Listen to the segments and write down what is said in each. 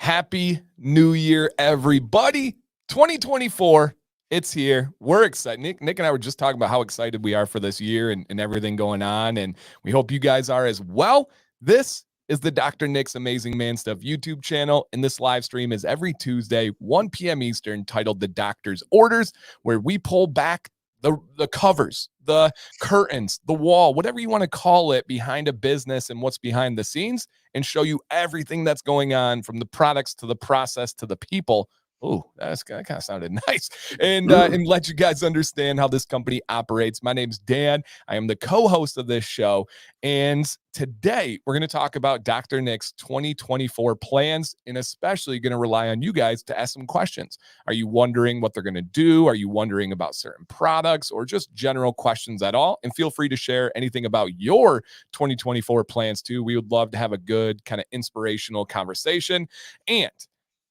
Happy New Year, everybody. 2024, it's here. We're excited. Nick and I were just talking about how excited we are for this year and everything going on, and we hope you guys are as well. This is the Dr. Nick's Amazing Man Stuff YouTube channel, and this live stream is every Tuesday, 1 p.m. Eastern, titled The Doctor's Orders, where we pull back the covers, the curtains, the wall, whatever you want to call it, behind a business and what's behind the scenes, and show you everything that's going on, from the products to the process to the people. Oh, that kind of sounded nice. And let you guys understand how this company operates. My name's Dan. I am the co-host of this show. And today we're going to talk about Dr. Nick's 2024 plans, and especially going to rely on you guys to ask some questions. Are you wondering what they're going to do? Are you wondering about certain products, or just general questions at all? And feel free to share anything about your 2024 plans too. We would love to have a good kind of inspirational conversation. And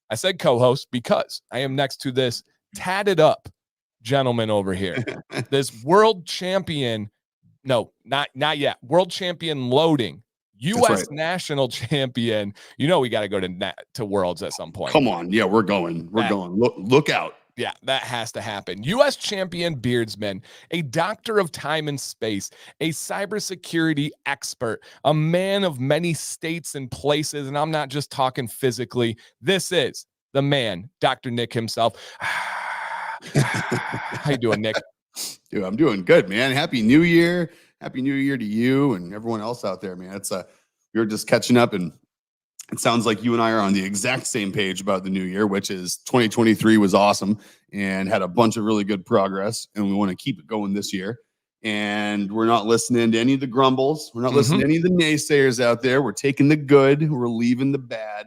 I said co-host because I am next to this tatted up gentleman over here. This world champion, no, not yet, world champion loading, U.S. national champion. You know we got to go to Worlds at some point. Come on. Yeah, we're going. We're going. Look out. Yeah, that has to happen. U.S. champion beardsman, a doctor of time and space, a cybersecurity expert, a man of many states and places, and I'm not just talking physically. This is the man, Dr. Nick himself. How you doing, Nick? Dude, I'm doing good, man. Happy New Year. Happy New Year to you and everyone else out there, man. We were just catching up, and it sounds like you and I are on the exact same page about the new year, which is 2023 was awesome and had a bunch of really good progress, and we want to keep it going this year. And we're not listening to any of the grumbles. We're not listening to any of the naysayers out there. We're taking the good, we're leaving the bad,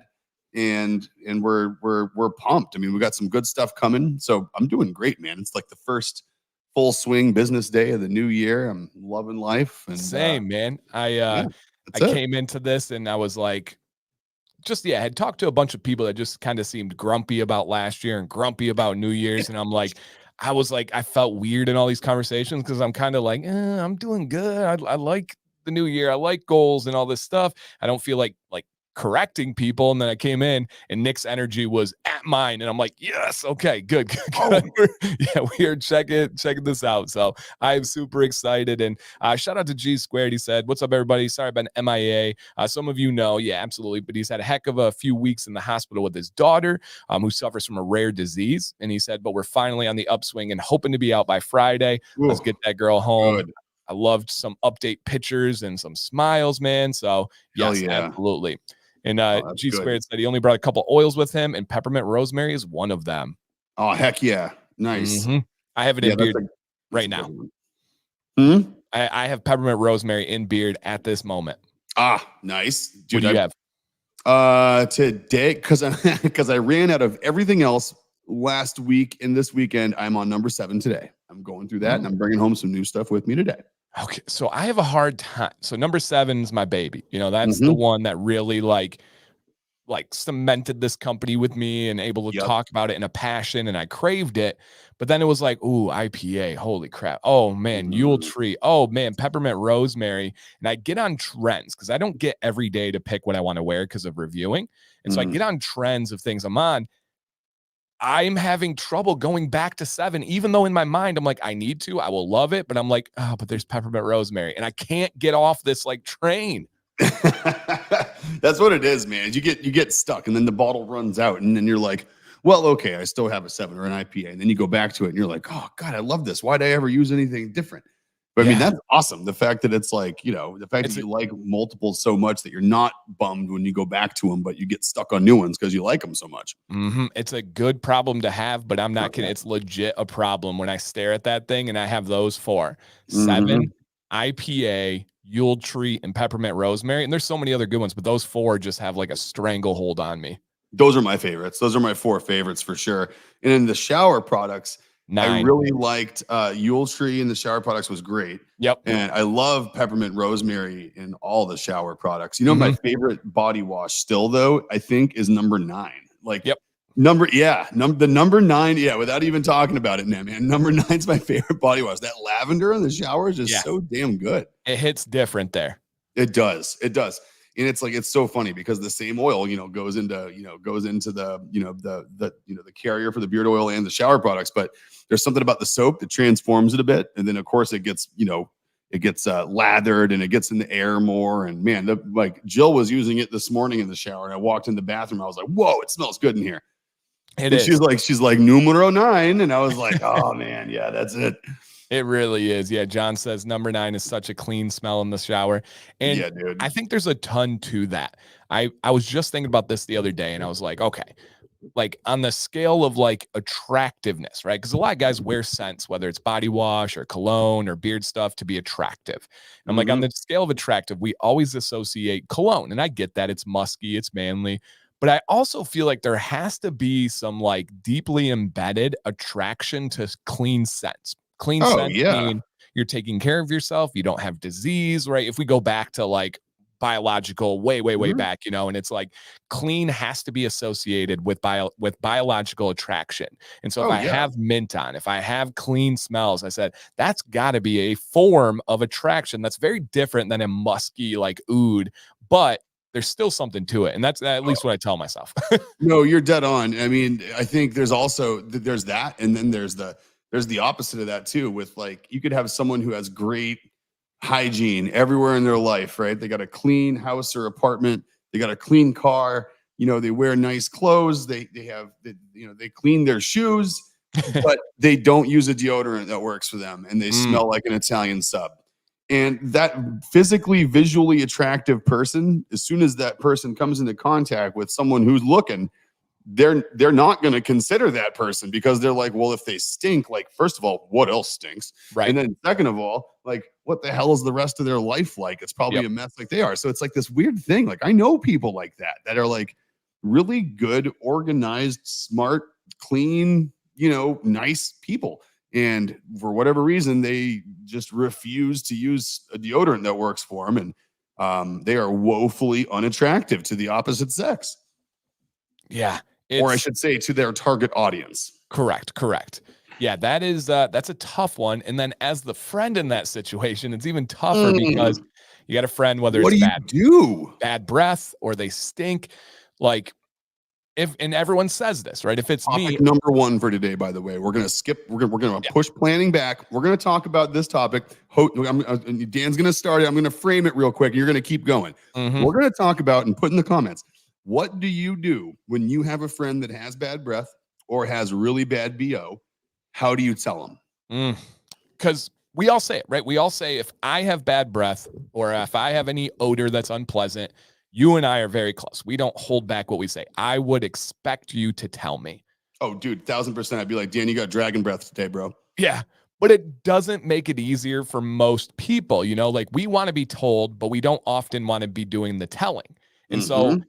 and we're pumped. I mean, we got some good stuff coming. So I'm doing great, man. It's like the first full swing business day of the new year. I'm loving life. And same, man. I came into this and I was like, I had talked to a bunch of people that just kind of seemed grumpy about last year and grumpy about New Year's. And I felt weird in all these conversations because I'm kind of like, I'm doing good. I like the new year. I like goals and all this stuff. I don't feel like correcting people. And then I came in and Nick's energy was at mine, and I'm like, yes, okay, good. Oh. We are checking this out. So I'm super excited. And shout out to G Squared. He said, what's up, everybody? Sorry, I've been MIA. Some of you know, yeah, absolutely. But he's had a heck of a few weeks in the hospital with his daughter, who suffers from a rare disease. And he said, but we're finally on the upswing and hoping to be out by Friday. Ooh, let's get that girl home. Good. I loved some update pictures and some smiles, man. So yes, yeah. Absolutely. And G Squared said he only brought a couple oils with him, and peppermint rosemary is one of them. Oh, heck yeah. Nice. I have it in beard right now. I have peppermint rosemary in beard at this moment. Ah, nice. Dude, what do you have? Today, because I ran out of everything else last week, and this weekend I'm on number 7 today. I'm going through that, and I'm bringing home some new stuff with me today. Okay, so I have a hard time. So number 7 is my baby. You know, that's the one that really like cemented this company with me and able to talk about it in a passion, and I craved it. But then it was like, ooh, IPA, holy crap. Oh man, Yule Tree. Oh man, peppermint rosemary. And I get on trends because I don't get every day to pick what I want to wear because of reviewing. And so I get on trends of things I'm on. I'm having trouble going back to 7, even though in my mind, I'm like, I need to, I will love it. But I'm like, oh, but there's peppermint rosemary, and I can't get off this train. That's what it is, man. You get stuck, and then the bottle runs out, and then you're like, well, okay, I still have a 7 or an IPA. And then you go back to it and you're like, oh God, I love this. Why'd I ever use anything different? But I mean, that's awesome. The fact that it's like, the fact that you like multiples so much that you're not bummed when you go back to them, but you get stuck on new ones because you like them so much. It's a good problem to have, but I'm not kidding. It's legit a problem when I stare at that thing and I have those 4, 7, IPA, Yule Tree, and peppermint rosemary. And there's so many other good ones, but those 4 just have like a stranglehold on me. Those are my favorites. Those are my 4 favorites for sure. And in the shower products, 9. I really liked Yule Tree in the shower products was great. Yep. And I love peppermint rosemary in all the shower products. My favorite body wash still, though, I think is number 9. The number 9. Without even talking about it, man. Number 9 is my favorite body wash. That lavender in the shower is just so damn good. It hits different there. It does. And it's like, it's so funny because the same oil, goes into the, the carrier for the beard oil and the shower products. But there's something about the soap that transforms it a bit. And then of course it gets, lathered and it gets in the air more. And man, like Jill was using it this morning in the shower, and I walked in the bathroom. I was like, whoa, it smells good in here. She's like numero 9. And I was like, oh man, yeah, that's it. It really is. Yeah. John says number 9 is such a clean smell in the shower. And yeah, dude. I think there's a ton to that. I was just thinking about this the other day, and I was like, okay, like on the scale of like attractiveness, right? Because a lot of guys wear scents, whether it's body wash or cologne or beard stuff, to be attractive. And I'm like, on the scale of attractive, we always associate cologne. And I get that it's musky, it's manly. But I also feel like there has to be some like deeply embedded attraction to clean scents. Clean scents mean you're taking care of yourself. You don't have disease, right? If we go back to like biological way back, and it's like clean has to be associated with biological attraction. And so if I have mint on, if I have clean smells, I said that's got to be a form of attraction that's very different than a musky like oud, but there's still something to it. And that's at least what I tell myself. No, you're dead on. I mean, I think there's that, and then there's the opposite of that too, with like, you could have someone who has great hygiene everywhere in their life, right? They got a clean house or apartment, they got a clean car, they wear nice clothes, they clean their shoes, but they don't use a deodorant that works for them, and they smell like an Italian sub. And that physically, visually attractive person, as soon as that person comes into contact with someone who's looking, they're not going to consider that person, because they're like, well, if they stink, like, first of all, what else stinks? Right. And then second of all, like, what the hell is the rest of their life like? It's probably a mess like they are. So it's like this weird thing. Like, I know people like that are like really good, organized, smart, clean, nice people. And for whatever reason, they just refuse to use a deodorant that works for them. And they are woefully unattractive to the opposite sex. Yeah. Or I should say, to their target audience. Correct. Yeah, that's a tough one. And then as the friend in that situation, it's even tougher because you got a friend, whether it's bad breath or they stink. Like, and everyone says this, right? If it's topic number 1 for today, by the way, we're going to skip. We're going to push planning back. We're going to talk about this topic. Dan's going to start it. I'm going to frame it real quick. And you're going to keep going. We're going to talk about, and put in the comments, what do you do when you have a friend that has bad breath or has really bad BO? How do you tell them? Because we all say it, right? We all say, if I have bad breath or if I have any odor that's unpleasant, you and I are very close. We don't hold back what we say. I would expect you to tell me. Oh, dude, 1,000%. I'd be like, Dan, you got dragon breath today, bro. Yeah. But it doesn't make it easier for most people. Like, we want to be told, but we don't often want to be doing the telling. And so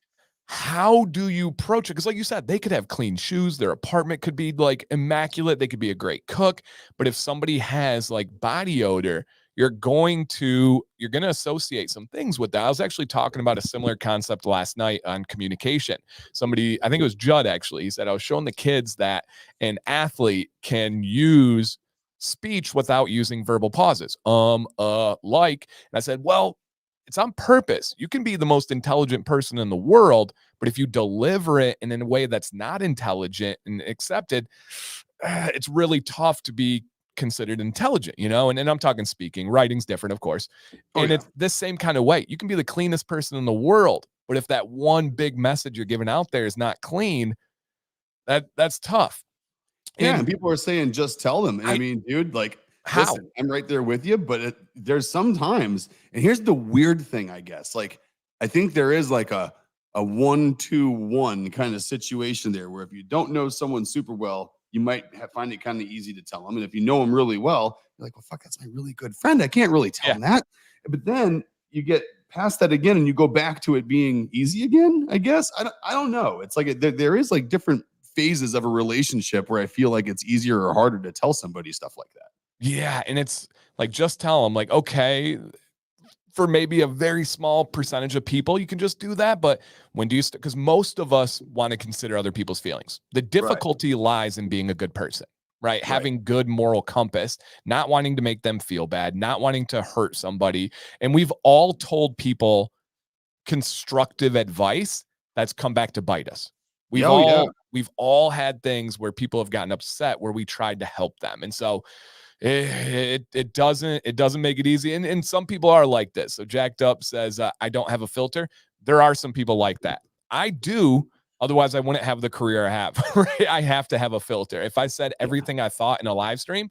how do you approach it? Because like you said, they could have clean shoes. Their apartment could be like immaculate. They could be a great cook. But if somebody has like body odor, you're going to associate some things with that. I was actually talking about a similar concept last night on communication. Somebody, I think it was Judd, actually, he said, I was showing the kids that an athlete can use speech without using verbal pauses. Like, and I said, well, it's on purpose. You can be the most intelligent person in the world, but if you deliver it in a way that's not intelligent and accepted, it's really tough to be considered intelligent, and I'm talking speaking. Writing's different, of course. It's this same kind of way. You can be the cleanest person in the world, but if that one big message you're giving out there is not clean, that's tough. Yeah, and people are saying, just tell them. And I mean, dude, like, how? Listen, I'm right there with you, but there's sometimes, and here's the weird thing, I guess. Like, I think there is like a 1-2-1 kind of situation there, where if you don't know someone super well, you might find it kind of easy to tell them. And if you know them really well, you're like, well, fuck, that's my really good friend. I can't really tell them that. But then you get past that again, and you go back to it being easy again, I guess. I don't know. It's like there is like different phases of a relationship where I feel like it's easier or harder to tell somebody stuff like that. Yeah. And it's like, just tell them, like, okay, for maybe a very small percentage of people, you can just do that. But when do you because most of us want to consider other people's feelings. The difficulty lies in being a good person, right? Having good moral compass, not wanting to make them feel bad, not wanting to hurt somebody. And we've all told people constructive advice that's come back to bite us. We've Yeah. all had things where people have gotten upset where we tried to help them. And so it doesn't make it easy. And some people are like this. So Jacked Up says, I don't have a filter. There are some people like that. I do. Otherwise, I wouldn't have the career I have. Right? I have to have a filter. If I said everything I thought in a live stream,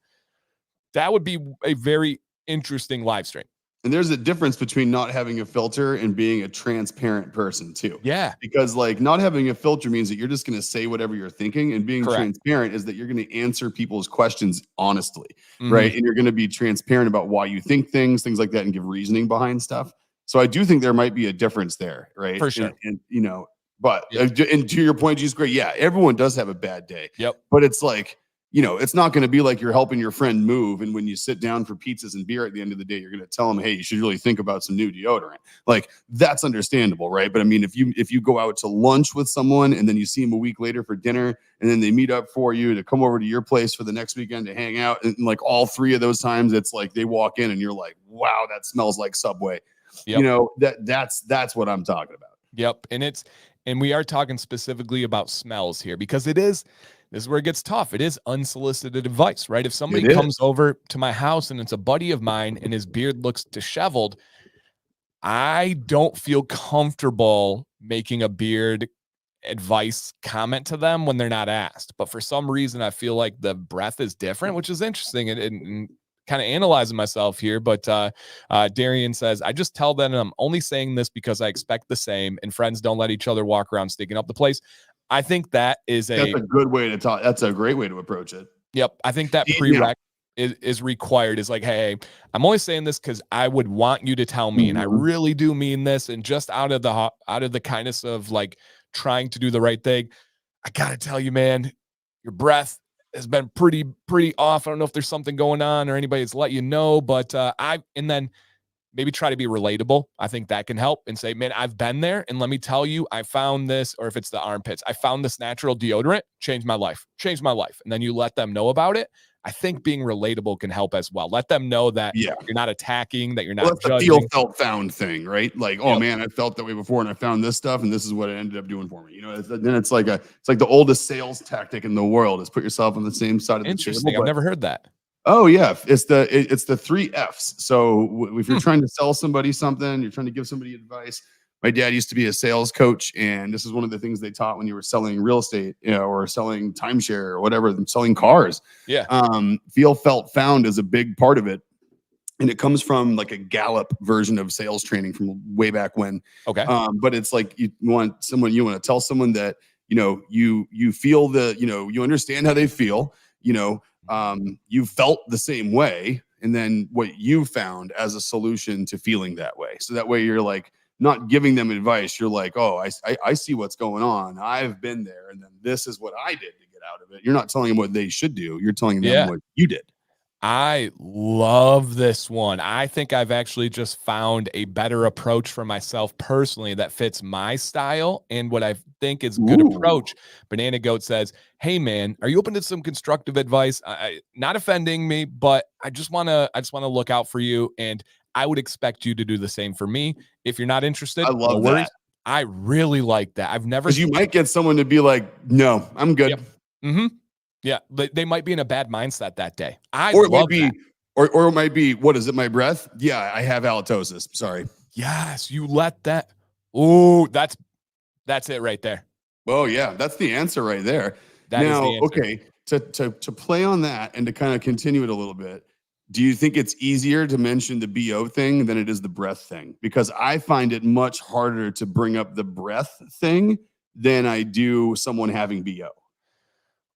that would be a very interesting live stream. And there's a difference between not having a filter and being a transparent person too. Yeah. Because like not having a filter means that you're just going to say whatever you're thinking, and being transparent is that you're going to answer people's questions honestly, right? And you're going to be transparent about why you think things like that, and give reasoning behind stuff. So I do think there might be a difference there, right? For sure. And you know, but and to your point, Jesus, great. Yeah, everyone does have a bad day. Yep. But it's like, you know, it's not going to be like you're helping your friend move, and when you sit down for pizzas and beer at the end of the day, you're going to tell them, hey, you should really think about some new deodorant. Like, that's understandable, right? But I mean, if you go out to lunch with someone and then you see them a week later for dinner, and then they meet up for you to come over to your place for the next weekend to hang out, and like all three of those times, it's like they walk in and you're like, wow, that smells like Subway. Yep. You know, that's what I'm talking about. Yep. And we are talking specifically about smells here, because this is where it gets tough. It is unsolicited advice, right? If somebody comes over to my house and it's a buddy of mine and his beard looks disheveled, I don't feel comfortable making a beard advice comment to them when they're not asked. But for some reason, I feel like the breath is different, which is interesting, and kind of analyzing myself here. But Darian says, I just tell them I'm only saying this because I expect the same, and friends don't let each other walk around stinking up the place. I think that's a good way to talk. That's a great way to approach it. Yep. I think that prereq is required. Is like, hey, I'm only saying this because I would want you to tell me, and I really do mean this. And just out of the kindness of like trying to do the right thing, I gotta tell you, man, your breath has been pretty off. I don't know if there's something going on or anybody's let you know, but and then maybe try to be relatable. I think that can help, and say, man, I've been there, and let me tell you, I found this, or if it's the armpits, I found this natural deodorant, changed my life. And then you let them know about it. I think being relatable can help as well. Let them know that you're not attacking, that you're not judging. The feel, felt, found thing, right? Like, oh man, I felt that way before, and I found this stuff, and this is what it ended up doing for me. You know, then it's like the oldest sales tactic in the world is put yourself on the same side of the table. Interesting. I've never heard that. Oh yeah, it's the 3 F's. So if you're trying to sell somebody something, you're trying to give somebody advice. My dad used to be a sales coach, and this is one of the things they taught when you were selling real estate, you know, or selling timeshare or whatever, selling cars. Yeah. Feel, felt, found is a big part of it. And it comes from like a Gallup version of sales training from way back when. Okay. But it's like you want to tell someone that, you know, you feel you understand how they feel, you know, you felt the same way, and then what you found as a solution to feeling that way. So that way you're like not giving them advice. You're like, oh, I see what's going on. I've been there, and then this is what I did to get out of it. You're not telling them what they should do. You're telling them what you did. I love this one. I think I've actually just found a better approach for myself personally that fits my style and what I think is a good approach. Banana Goat says, hey man, are you open to some constructive advice? Not offending me, but I just want to look out for you, and I would expect you to do the same for me. If you're not interested, I love that. I really like that. I've never, because you might get someone to be like, no, I'm good. Yep. Mm-hmm. Yeah, they might be in a bad mindset that day. Or it might be, what is it, my breath? Yeah, I have halitosis. Sorry. Yes, you let that. Oh, that's it right there. Oh yeah, that's the answer right there. That is the answer. Okay, to play on that and to kind of continue it a little bit, do you think it's easier to mention the BO thing than it is the breath thing? Because I find it much harder to bring up the breath thing than I do someone having BO.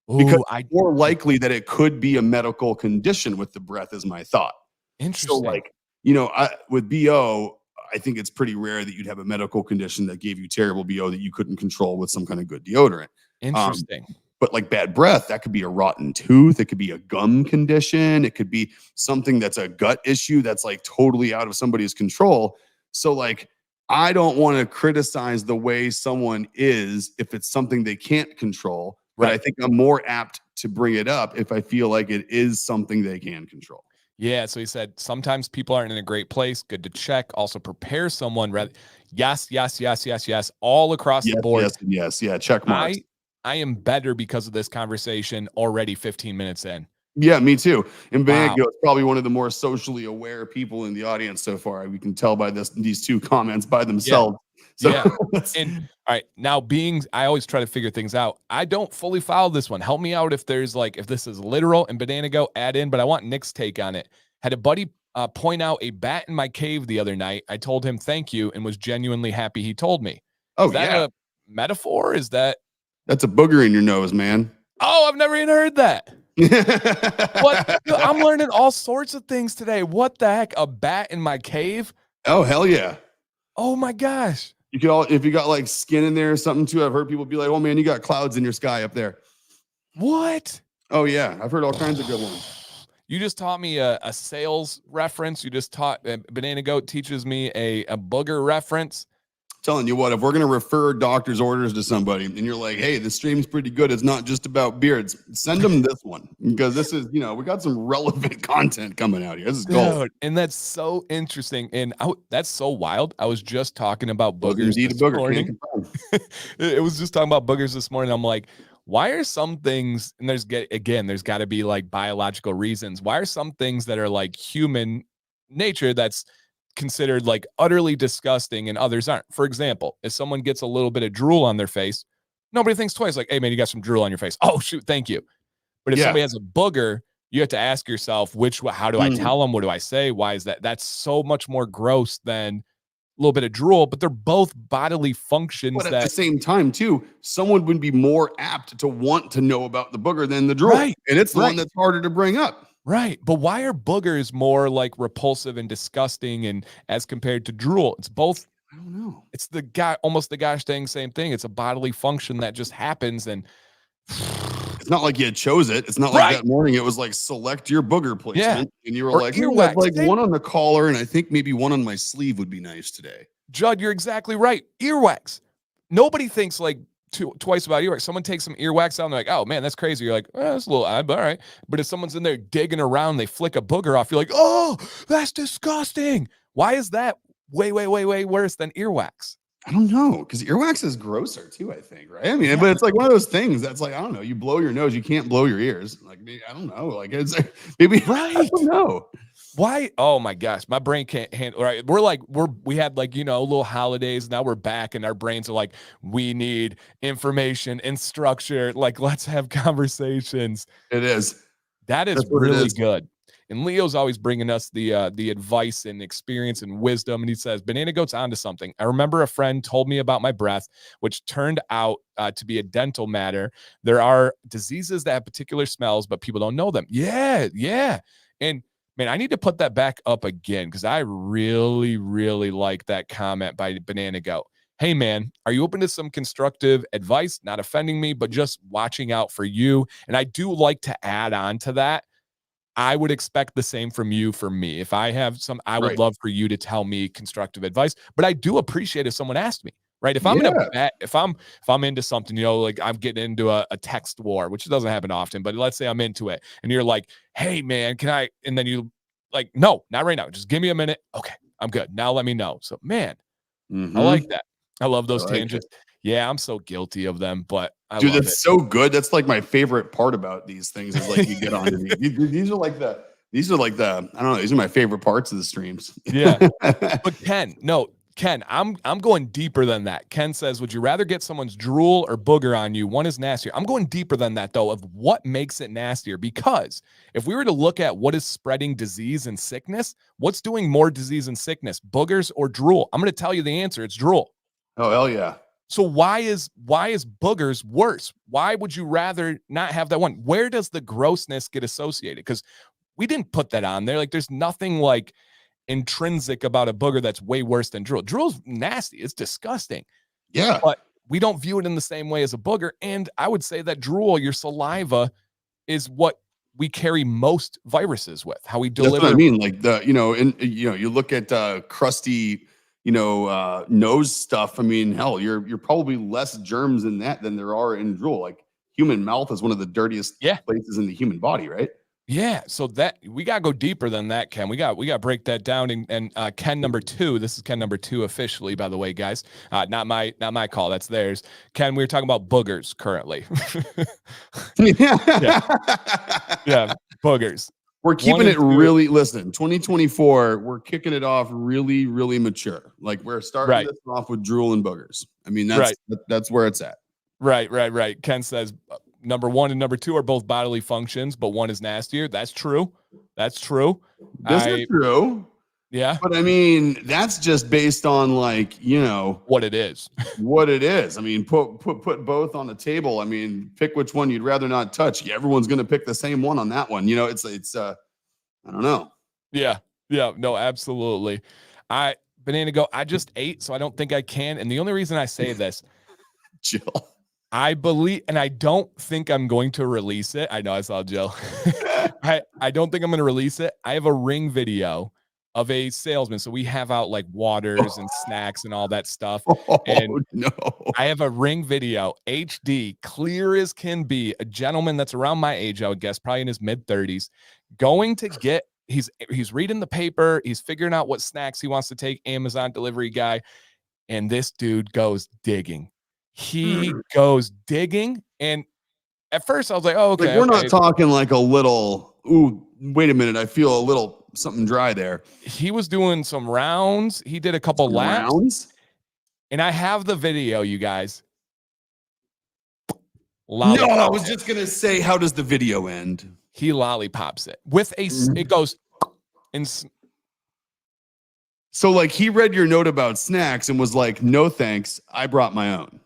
Because it's more likely that it could be a medical condition with the breath is my thought. Interesting. So like, you know, with BO, I think it's pretty rare that you'd have a medical condition that gave you terrible BO that you couldn't control with some kind of good deodorant. Interesting. But like bad breath, that could be a rotten tooth. It could be a gum condition. It could be something that's a gut issue that's like totally out of somebody's control. So like, I don't want to criticize the way someone is if it's something they can't control. But I think I'm more apt to bring it up if I feel like it is something they can control. Yeah. So he said sometimes people aren't in a great place. Good to check. Also prepare someone. Yes, yes, yes, yes, yes. All across the Yes, board. yes, and yes. Yeah, check marks. I am better because of this conversation already 15 minutes in. Yeah, me too. And Wow. Bango is probably one of the more socially aware people in the audience so far. We can tell by these two comments by Yeah. themselves. So Yeah. And all right, now I always try to figure things out. I don't fully follow this one. Help me out if if this is literal and Banana Go add in, but I want Nick's take on it. Had a buddy point out a bat in my cave the other night. I told him thank you and was genuinely happy he told me. Is oh that yeah, a metaphor? Is that that's a booger in your nose, man. Oh, I've never even heard that. What? Dude, I'm learning all sorts of things today. What the heck? A bat in my cave? Oh hell yeah. Oh my gosh. You could if you got like skin in there or something too. I've heard people be like, "Oh man, you got clouds in your sky up there." What? Oh yeah, I've heard all kinds of good ones. You just taught me a sales reference. You just taught Banana Goat teaches me a booger reference. Telling you what, if we're gonna refer doctor's orders to somebody, and you're like, "Hey, the stream's pretty good. It's not just about beards." Send them this one because this is, we got some relevant content coming out here. This is gold. Dude, and that's so interesting. And that's so wild. I was just talking about Was boogers indeed a this booger. morning. It was just talking about boogers this morning. I'm like, why are some things, and there's got to be like biological reasons. Why are some things that are like human nature that's considered like utterly disgusting and others aren't? For example, if someone gets a little bit of drool on their face, nobody thinks twice, like, hey man, you got some drool on your face. Oh shoot, thank you. But if Yeah. somebody has a booger, you have to ask yourself, how do I tell them? What do I say? Why is that? That's so much more gross than a little bit of drool, but they're both bodily functions But at the same time, too, someone would be more apt to want to know about the booger than the drool. Right, And it's the right. one that's harder to bring up. Right. But why are boogers more like repulsive and disgusting and as compared to drool? It's both. I don't know. It's almost the gosh dang same thing. It's a bodily function that just happens. And it's not like you chose it. It's not like that morning. It was like select your booger placement. Yeah. And you were or like, earwax. Like one on the collar. And I think maybe one on my sleeve would be nice today. Judd, you're exactly right. Earwax. Nobody thinks like twice about earwax. Someone takes some earwax out and they're like, oh man, that's crazy. You're like, that's a little odd, but all right. But if someone's in there digging around, they flick a booger off, you're like, oh, that's disgusting. Why is that way, way, way, way worse than earwax? I don't know, because earwax is grosser too, I think, right? I mean, but it's like one of those things that's like, I don't know, you blow your nose, you can't blow your ears. Like, I don't know. Like, it's like, maybe, right. I don't know. Why? Oh my gosh, my brain can't handle. Right, we had like little holidays. Now we're back, and our brains are like, we need information and structure. Like, let's have conversations. It is. That is really good. And Leo's always bringing us the advice and experience and wisdom. And he says, Banana Goat's onto something. I remember a friend told me about my breath, which turned out to be a dental matter. There are diseases that have particular smells, but people don't know them. Yeah, yeah. And man, I need to put that back up again because I really, really like that comment by Banana Goat. Hey, man, are you open to some constructive advice? Not offending me, but just watching out for you. And I do like to add on to that. I would expect the same from you for me. If I have I would love for you to tell me constructive advice, but I do appreciate if someone asked me, right? If I'm in if I'm into something, like I'm getting into a text war, which doesn't happen often, but let's say I'm into it and you're like, hey man, can I, and then you like, no, not right now. Just give me a minute. Okay, I'm good. Now let me know. So man, I like that. I love those tangents. Yeah, I'm so guilty of them, but I love it. So good. That's like my favorite part about these things is like you get onto these are like the I don't know, these are my favorite parts of the streams. Yeah. But Ken, I'm going deeper than that. Ken says, would you rather get someone's drool or booger on you? One is nastier. I'm going deeper than that though, of what makes it nastier, because if we were to look at what is spreading disease and sickness, what's doing more disease and sickness, boogers or drool? I'm going to tell you the answer. It's drool. Oh, hell yeah. So why is boogers worse? Why would you rather not have that one? Where does the grossness get associated? Because we didn't put that on there. Like there's nothing like intrinsic about a booger that's way worse than drool. Drool's nasty. It's disgusting. Yeah. But we don't view it in the same way as a booger. And I would say that drool, your saliva, is what we carry most viruses with. How we deliver. That's what I mean. Like you look at crusty nose stuff. I mean, hell, you're probably less germs in that than there are in drool. Like human mouth is one of the dirtiest places in the human body, right? Yeah, so that we gotta go deeper than that, Ken. We got to break that down. And Ken number 2. This is Ken number 2 officially, by the way, guys. Not my call. That's theirs. Ken, we were talking about boogers currently. Yeah, yeah, boogers. We're One keeping and it two, really, listen, 2024, we're kicking it off really, really mature. Like we're starting right, this off with drool and boogers. I mean, right, that's where it's at. right. Ken says number 1 and number 2 are both bodily functions, but one is nastier. That's true. That's true. This is true. Yeah, But I mean, that's just based on like, what it is. what it is. I mean, put both on the table. I mean, pick which one you'd rather not touch. Yeah, everyone's going to pick the same one on that one. It's I don't know. Yeah, no, absolutely. Banana Go, I just ate, so I don't think I can. And the only reason I say this, Jill. I believe, and I don't think I'm going to release it. I know I saw Jill. I don't think I'm going to release it. I have a Ring video of a salesman. So we have out like waters and snacks and all that stuff. And No. I have a Ring video, HD, clear as can be. A gentleman that's around my age, I would guess, probably in his mid-30s, going to get. He's reading the paper. He's figuring out what snacks he wants to take. Amazon delivery guy, and this dude goes digging. He goes digging, and at first I was like, "Oh, okay." Like we're not talking like a little. Ooh, wait a minute. I feel a little something dry there. He was doing some rounds. He did a couple laps, and I have the video, you guys. No, I was just gonna say, how does the video end? He lollipops it with a. It goes, and so like he read your note about snacks and was like, "No thanks, I brought my own."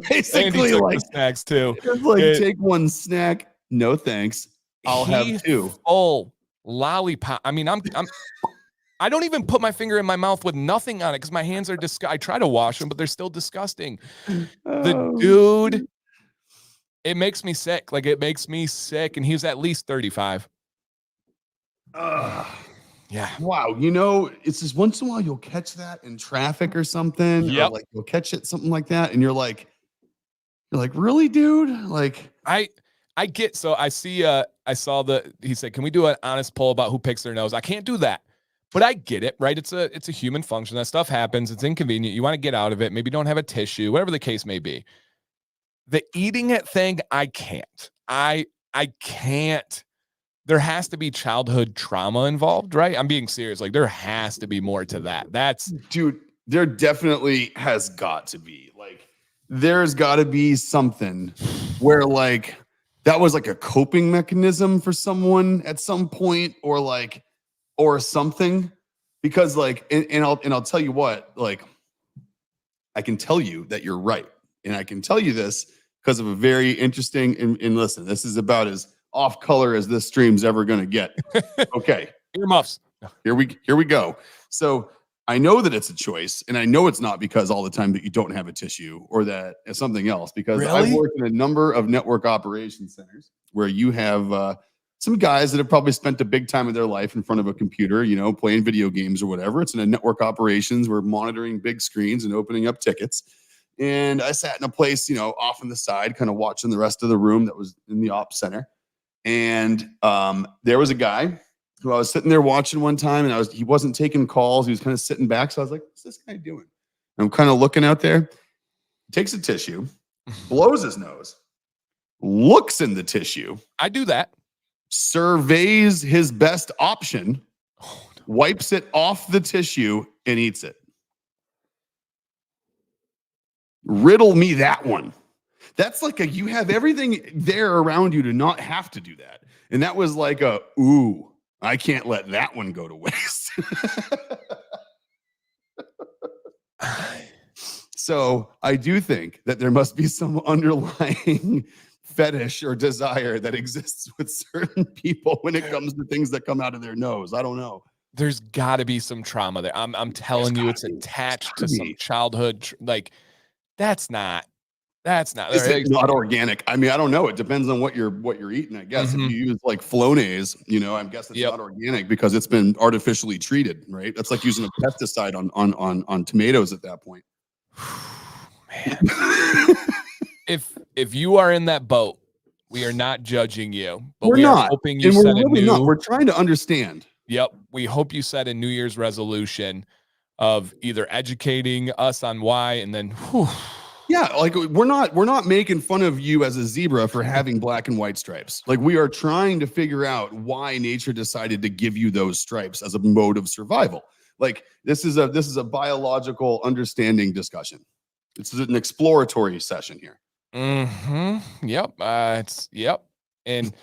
Basically, like snacks too. Take one snack. No thanks. I'll have 2. Full lollipop. I mean, I don't even put my finger in my mouth with nothing on it because my hands are I try to wash them, but they're still disgusting. The dude, it makes me sick. Like it makes me sick, and he was at least 35. Yeah. Wow. It's just once in a while you'll catch that in traffic or something. Yep. Or like you'll catch it, something like that, and you're like, really, dude? Like I get, so I see I saw he said, "Can we do an honest poll about who picks their nose?" I can't do that. But I get it, right? It's a human function. That stuff happens. It's inconvenient. You want to get out of it. Maybe don't have a tissue, whatever the case may be. The eating it thing, I can't. I can't. There has to be childhood trauma involved, right? I'm being serious. Like there has to be more to that. Dude, there definitely has got to be. Like there's got to be something where like that was like a coping mechanism for someone at some point, or something, because like, and I'll tell you what, like, I can tell you that you're right. And I can tell you this because of a very interesting, and listen, this is about as off color as this stream's ever going to get. Okay. Earmuffs. Here we go. So I know that it's a choice, and I know it's not because all the time that you don't have a tissue or that it's something else, because I've worked in a number of network operation centers where you have, some guys that have probably spent a big time of their life in front of a computer, playing video games or whatever. It's in a network operations. We're monitoring big screens and opening up tickets. And I sat in a place, off on the side, kind of watching the rest of the room that was in the ops center. And there was a guy who I was sitting there watching one time, and he wasn't taking calls. He was kind of sitting back. So I was like, what's this guy doing? And I'm kind of looking out there. He takes a tissue, blows his nose, looks in the tissue. I do that. Surveys his best option, wipes it off the tissue, and eats it. Riddle me that one. That's like you have everything there around you to not have to do that. And that was like ooh, I can't let that one go to waste. So I do think that there must be some underlying fetish or desire that exists with certain people when it comes to things that come out of their nose. I don't know. There's got to be some trauma there. I'm telling you, it's attached to some childhood. Like that's not. Is it not organic? I mean, I don't know. It depends on what you're eating. I guess if you use like Flonase, I guess it's not organic because it's been artificially treated, right? That's like using a pesticide on tomatoes at that point. Man. If you are in that boat, We are not judging you, but We're we are not. hoping you And we're set a really not. new. We're trying to understand. Yep. We hope you set a New Year's resolution of either educating us on why and then Yeah, like we're not making fun of you as a zebra for having black and white stripes. Like we are trying to figure out why nature decided to give you those stripes as a mode of survival. Like this is a biological understanding discussion. This is an exploratory session here. Yep. Yep. And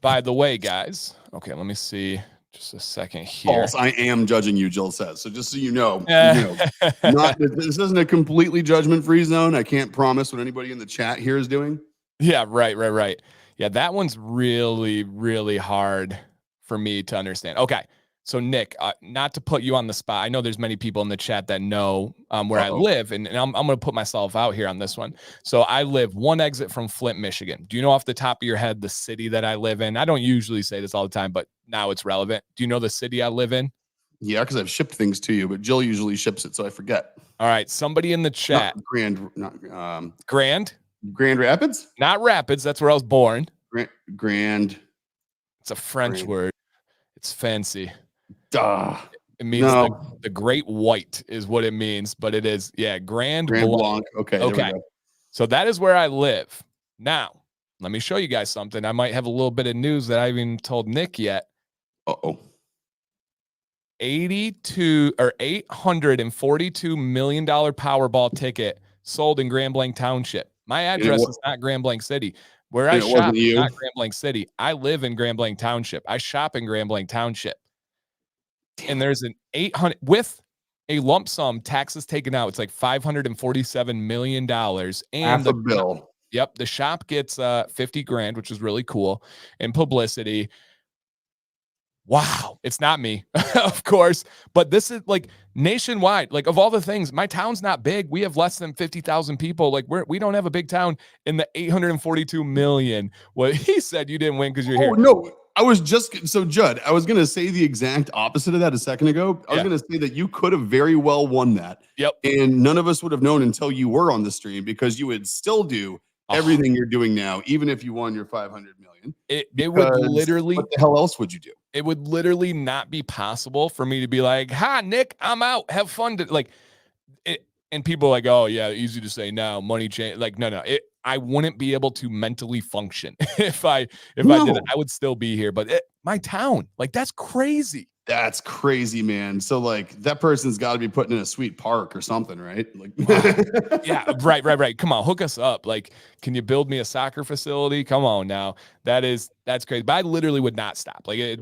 by the way, guys, okay, let me see just a second here. False. I am judging you, Jill says. So just so you know, this isn't a completely judgment-free zone. I can't promise what anybody in the chat here is doing. Yeah, right. Yeah, that one's really, really hard for me to understand. Okay, so Nick, not to put you on the spot, I know there's many people in the chat that know where I live, and I'm going to put myself out here on this one. So I live one exit from Flint, Michigan. Do you know off the top of your head the city that I live in? I don't usually say this all the time, but now it's relevant. Do you know the city I live in? Yeah, because I've shipped things to you, but Jill usually ships it, so I forget. All right, somebody in the chat. Grand Rapids? Not Rapids. That's where I was born. Grand. It's a French word. It's fancy. Duh. It means the great white is what it means, but it is, Grand Blanc. Okay. Okay. There we go. So that is where I live. Now, let me show you guys something. I might have a little bit of news that I haven't even told Nick yet. $842 million Powerball ticket sold in Grand Blanc Township. My address is not Grand Blanc City. Where I shop is not Grand Blanc City. I live in Grand Blanc Township. I shop in Grand Blanc Township. And there's an 800 with a lump sum, taxes taken out. It's like $547 million. And half a bill. Yep. The shop gets 50 grand, which is really cool, and publicity. Wow. It's not me, of course, but this is like nationwide. Like of all the things, my town's not big. We have less than 50,000 people. Like we don't have a big town in the 842 million. Well, he said you didn't win because you're here. No, I was just so Judd. I was going to say the exact opposite of that a second ago. I was going to say that you could have very well won that. Yep. And none of us would have known until you were on the stream because you would still do everything you're doing now, even if you won your 500 million. It would literally. What the hell else would you do? It would literally not be possible for me to be like, "Hi, Nick, I'm out. Have fun." And people are like, "Oh yeah, easy to say now. Money change." Like, no. I wouldn't be able to mentally function if I did it. I would still be here, but my town, like that's crazy. That's crazy, man. So like that person's got to be putting in a sweet park or something, right? Like, yeah, right. Come on, hook us up. Like, can you build me a soccer facility? Come on now. That's crazy. But I literally would not stop. Like, I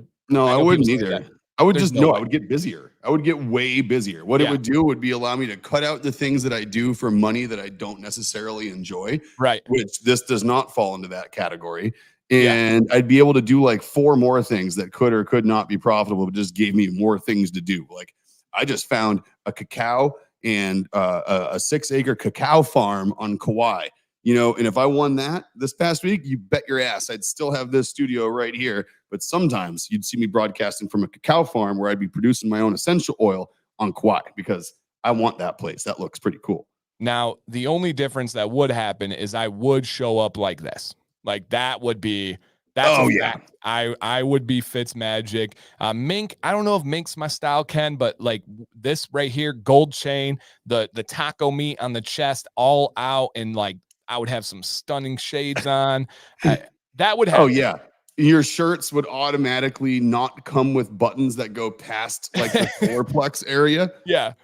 wouldn't either. I would I would get busier. I would get way busier. What it would do would be allow me to cut out the things that I do for money that I don't necessarily enjoy. Right. Which this does not fall into that category. And I'd be able to do like 4 more things that could or could not be profitable, but just gave me more things to do. Like I just found a cacao and a 6-acre cacao farm on Kauai. And if I won that this past week, you bet your ass I'd still have this studio right here. But sometimes you'd see me broadcasting from a cacao farm where I'd be producing my own essential oil on Kauai because I want that place. That looks pretty cool. Now, the only difference that would happen is I would show up like this. Like that would be, that's a fact. I would be Fitzmagic. Mink, I don't know if Mink's my style, Ken, but like this right here, gold chain, the taco meat on the chest, all out, and like I would have some stunning shades on. That would happen. Oh, yeah. Your shirts would automatically not come with buttons that go past like the fourplex area. Yeah.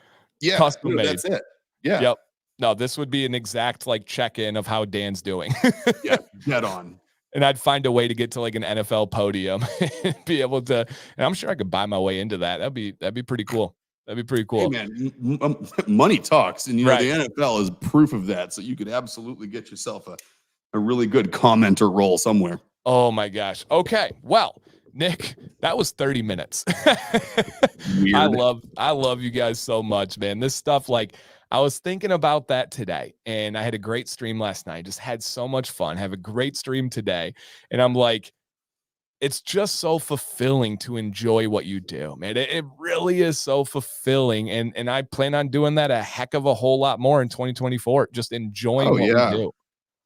Custom made. That's it. Yeah. Yep. No, this would be an exact like check-in of how Dan's doing. Yeah, dead on. And I'd find a way to get to like an NFL podium and be able to, and I'm sure I could buy my way into that. That'd be pretty cool. That'd be pretty cool. Hey man, money talks, and the NFL is proof of that. So you could absolutely get yourself a really good commenter role somewhere. Oh my gosh. Okay. Well, Nick, that was 30 minutes. Weird. I love you guys so much, man. This stuff, like, I was thinking about that today, and I had a great stream last night. Just had so much fun. Have a great stream today. And I'm like, it's just so fulfilling to enjoy what you do, man. It really is so fulfilling. And I plan on doing that a heck of a whole lot more in 2024. Just enjoying what we do.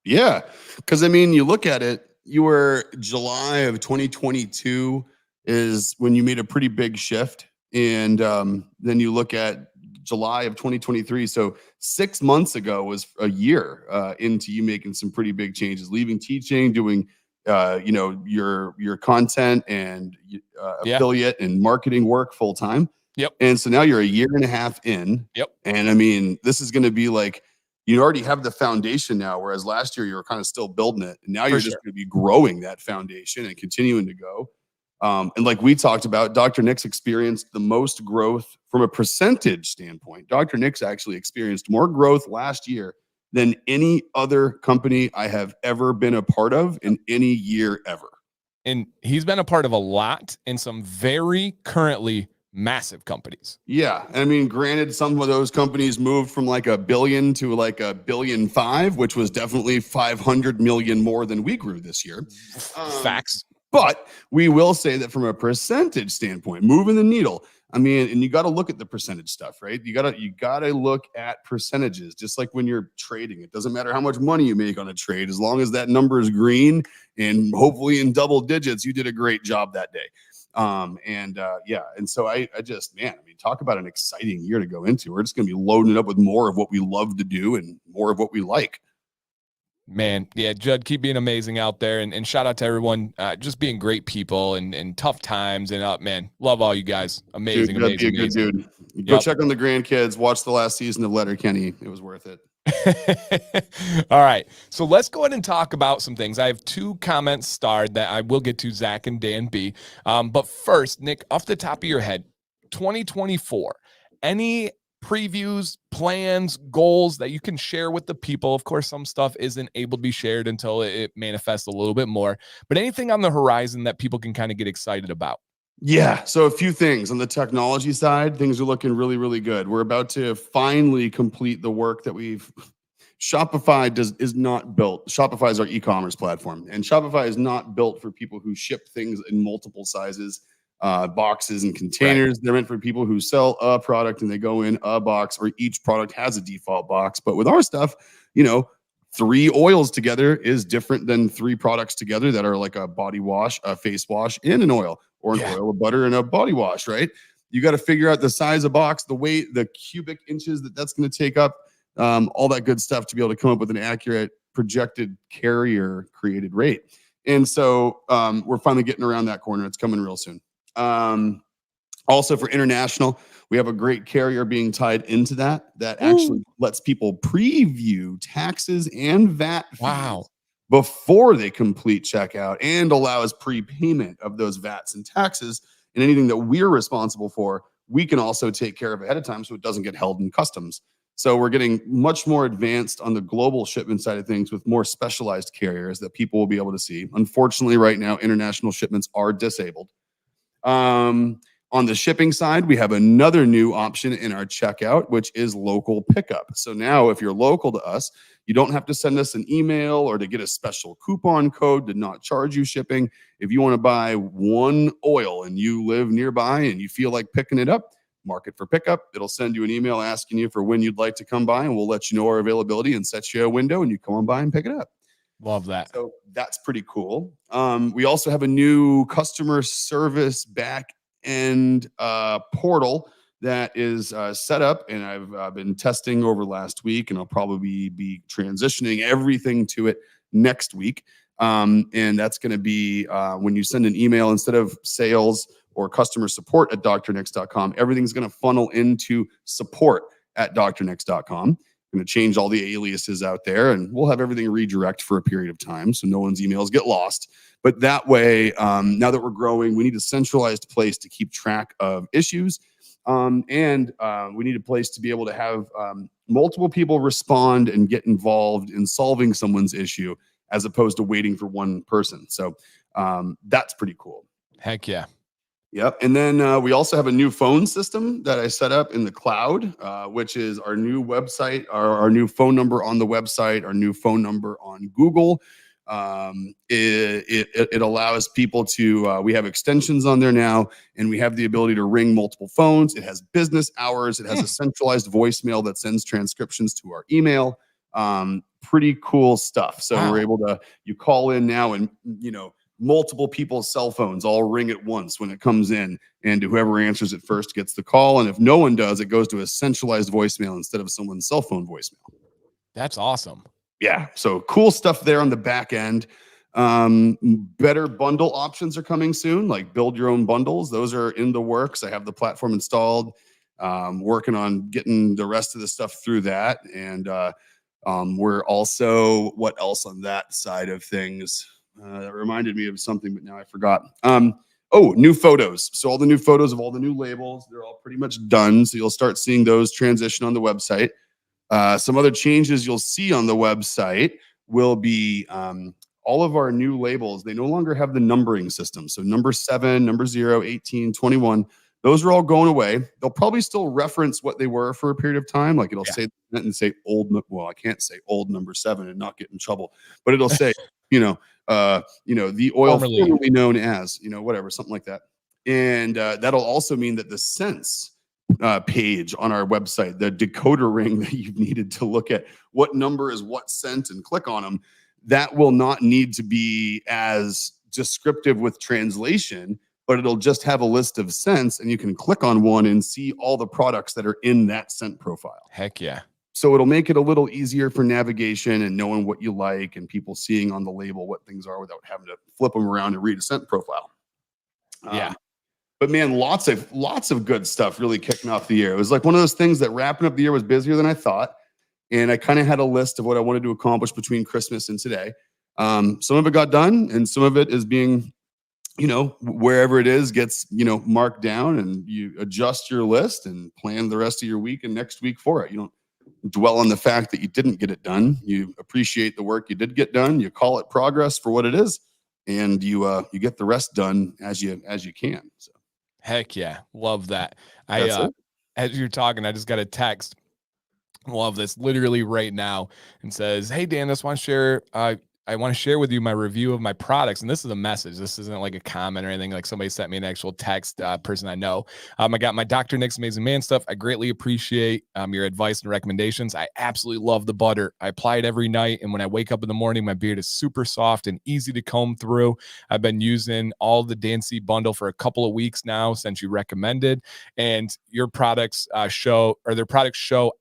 Yeah. Because I mean, you look at it, you were July of 2022 is when you made a pretty big shift. And then you look at July of 2023. So 6 months ago was a year into you making some pretty big changes, leaving teaching, doing your content and affiliate and marketing work full time. Yep. And so now you're a year and a half in. Yep. And I mean, this is going to be like, you already have the foundation now, whereas last year you were kind of still building it. And now you're just going to be growing that foundation and continuing to go. And like we talked about, Dr. Nick's experienced the most growth from a percentage standpoint. Dr. Nick's actually experienced more growth last year than any other company I have ever been a part of in any year ever. And he's been a part of a lot in some very currently massive companies. Yeah. I mean, granted, some of those companies moved from like $1 billion to like $1.5 billion, which was definitely 500 million more than we grew this year. Facts. But we will say that from a percentage standpoint, moving the needle, I mean, and you got to look at the percentage stuff, right? You got to look at percentages, just like when you're trading. It doesn't matter how much money you make on a trade, as long as that number is green and hopefully in double digits, you did a great job that day. And so I just, man, I mean, talk about an exciting year to go into. We're just going to be loading it up with more of what we love to do and more of what we like. Man, yeah, Judd, keep being amazing out there, and shout out to everyone, just being great people and tough times, and man, love all you guys. Amazing, dude, amazing, be a good amazing. Dude. Go check on the grandkids. Watch the last season of Letterkenny. It was worth it. All right, so let's go ahead and talk about some things. I have 2 comments starred that I will get to, Zach and Dan B. But first, Nick, off the top of your head, 2024, any previews, plans, goals that you can share with the people? Of course, some stuff isn't able to be shared until it manifests a little bit more, but anything on the horizon that people can kind of get excited about? Yeah. So a few things on the technology side, things are looking really, really good. We're about to finally complete the work that Shopify is not built. Shopify is our e-commerce platform, and Shopify is not built for people who ship things in multiple sizes, boxes and containers. Right. They're meant for people who sell a product and they go in a box, or each product has a default box. But with our stuff, 3 oils together is different than 3 products together that are like a body wash, a face wash, and an oil, or an oil, a butter, and a body wash, right? You got to figure out the size of box, the weight, the cubic inches that's going to take up, all that good stuff to be able to come up with an accurate projected carrier created rate. And so we're finally getting around that corner. It's coming real soon. Also for international, we have a great carrier being tied into that actually lets people preview taxes and VAT fees before they complete checkout, and allows prepayment of those VATs and taxes, and anything that we're responsible for, we can also take care of ahead of time so it doesn't get held in customs. So we're getting much more advanced on the global shipment side of things with more specialized carriers that people will be able to see. Unfortunately, right now, international shipments are disabled. On the shipping side, we have another new option in our checkout, which is local pickup. So now if you're local to us, you don't have to send us an email or to get a special coupon code to not charge you shipping. If you want to buy one oil and you live nearby and you feel like picking it up, mark it for pickup. It'll send you an email asking you for when you'd like to come by, and we'll let you know our availability and set you a window, and you come on by and pick it up. Love that. So that's pretty cool. We also have a new customer service back end portal that is set up, and I've been testing over last week, and I'll probably be transitioning everything to it next week. And that's going to be when you send an email, instead of sales or customer support at drnix.com, everything's going to funnel into support at drnix.com. Going to change all the aliases out there, and we'll have everything redirect for a period of time so no one's emails get lost. But that way, now that we're growing, we need a centralized place to keep track of issues. And we need a place to be able to have multiple people respond and get involved in solving someone's issue, as opposed to waiting for one person. So that's pretty cool. Heck yeah. Yep. And then we also have a new phone system that I set up in the cloud, which is our new website, our new phone number on the website, our new phone number on Google. It allows people to, we have extensions on there now, and we have the ability to ring multiple phones. It has business hours. It has a centralized voicemail that sends transcriptions to our email. pretty cool stuff. So Wow. we're able to, you call in now and, multiple people's cell phones all ring at once when it comes in, and whoever answers it first gets the call. And if no one does, it goes to a centralized voicemail instead of someone's cell phone voicemail. That's awesome. Yeah. So cool stuff there on the back end. Better bundle options are coming soon, like build your own bundles. Those are in the works. I have the platform installed, working on getting the rest of the stuff through that. And we're also, what else on that side of things? That reminded me of something, but now I forgot. New photos. So all the new photos of all the new labels, they're all pretty much done. So you'll start seeing those transition on the website. Some other changes you'll see on the website will be all of our new labels. They no longer have the numbering system. So number 7, number 0, 18, 21, those are all going away. They'll probably still reference what they were for a period of time. Like it'll say that and say old. Well, I can't say old number 7 and not get in trouble, but it'll say, the oil formerly known as, whatever, something like that. And that'll also mean that the scents page on our website, the decoder ring that you've needed to look at what number is what scent and click on them, that will not need to be as descriptive with translation, but it'll just have a list of scents, and you can click on one and see all the products that are in that scent profile. Heck yeah. So it'll make it a little easier for navigation and knowing what you like and people seeing on the label what things are without having to flip them around and read a scent profile. Yeah. But man, lots of good stuff really kicking off the year. It was like one of those things that wrapping up the year was busier than I thought. And I kind of had a list of what I wanted to accomplish between Christmas and today. Some of it got done, and some of it is being, wherever it is gets, marked down, and you adjust your list and plan the rest of your week and next week for it. You don't dwell on the fact that you didn't get it done. You appreciate the work you did get done. You call it progress for what it is, and you get the rest done as you can. So. Heck yeah. Love that. As you're talking, I just got a text. Love this literally right now, and says, "Hey Dan, I want to share with you my review of my products." And this is a message. This isn't like a comment or anything. Like somebody sent me an actual text, person I know. I got my Dr. Nick's Amazing Man stuff. I greatly appreciate your advice and recommendations. I absolutely love the butter. I apply it every night, and when I wake up in the morning, my beard is super soft and easy to comb through. I've been using all the Dancy bundle for a couple of weeks now since you recommended, and your products show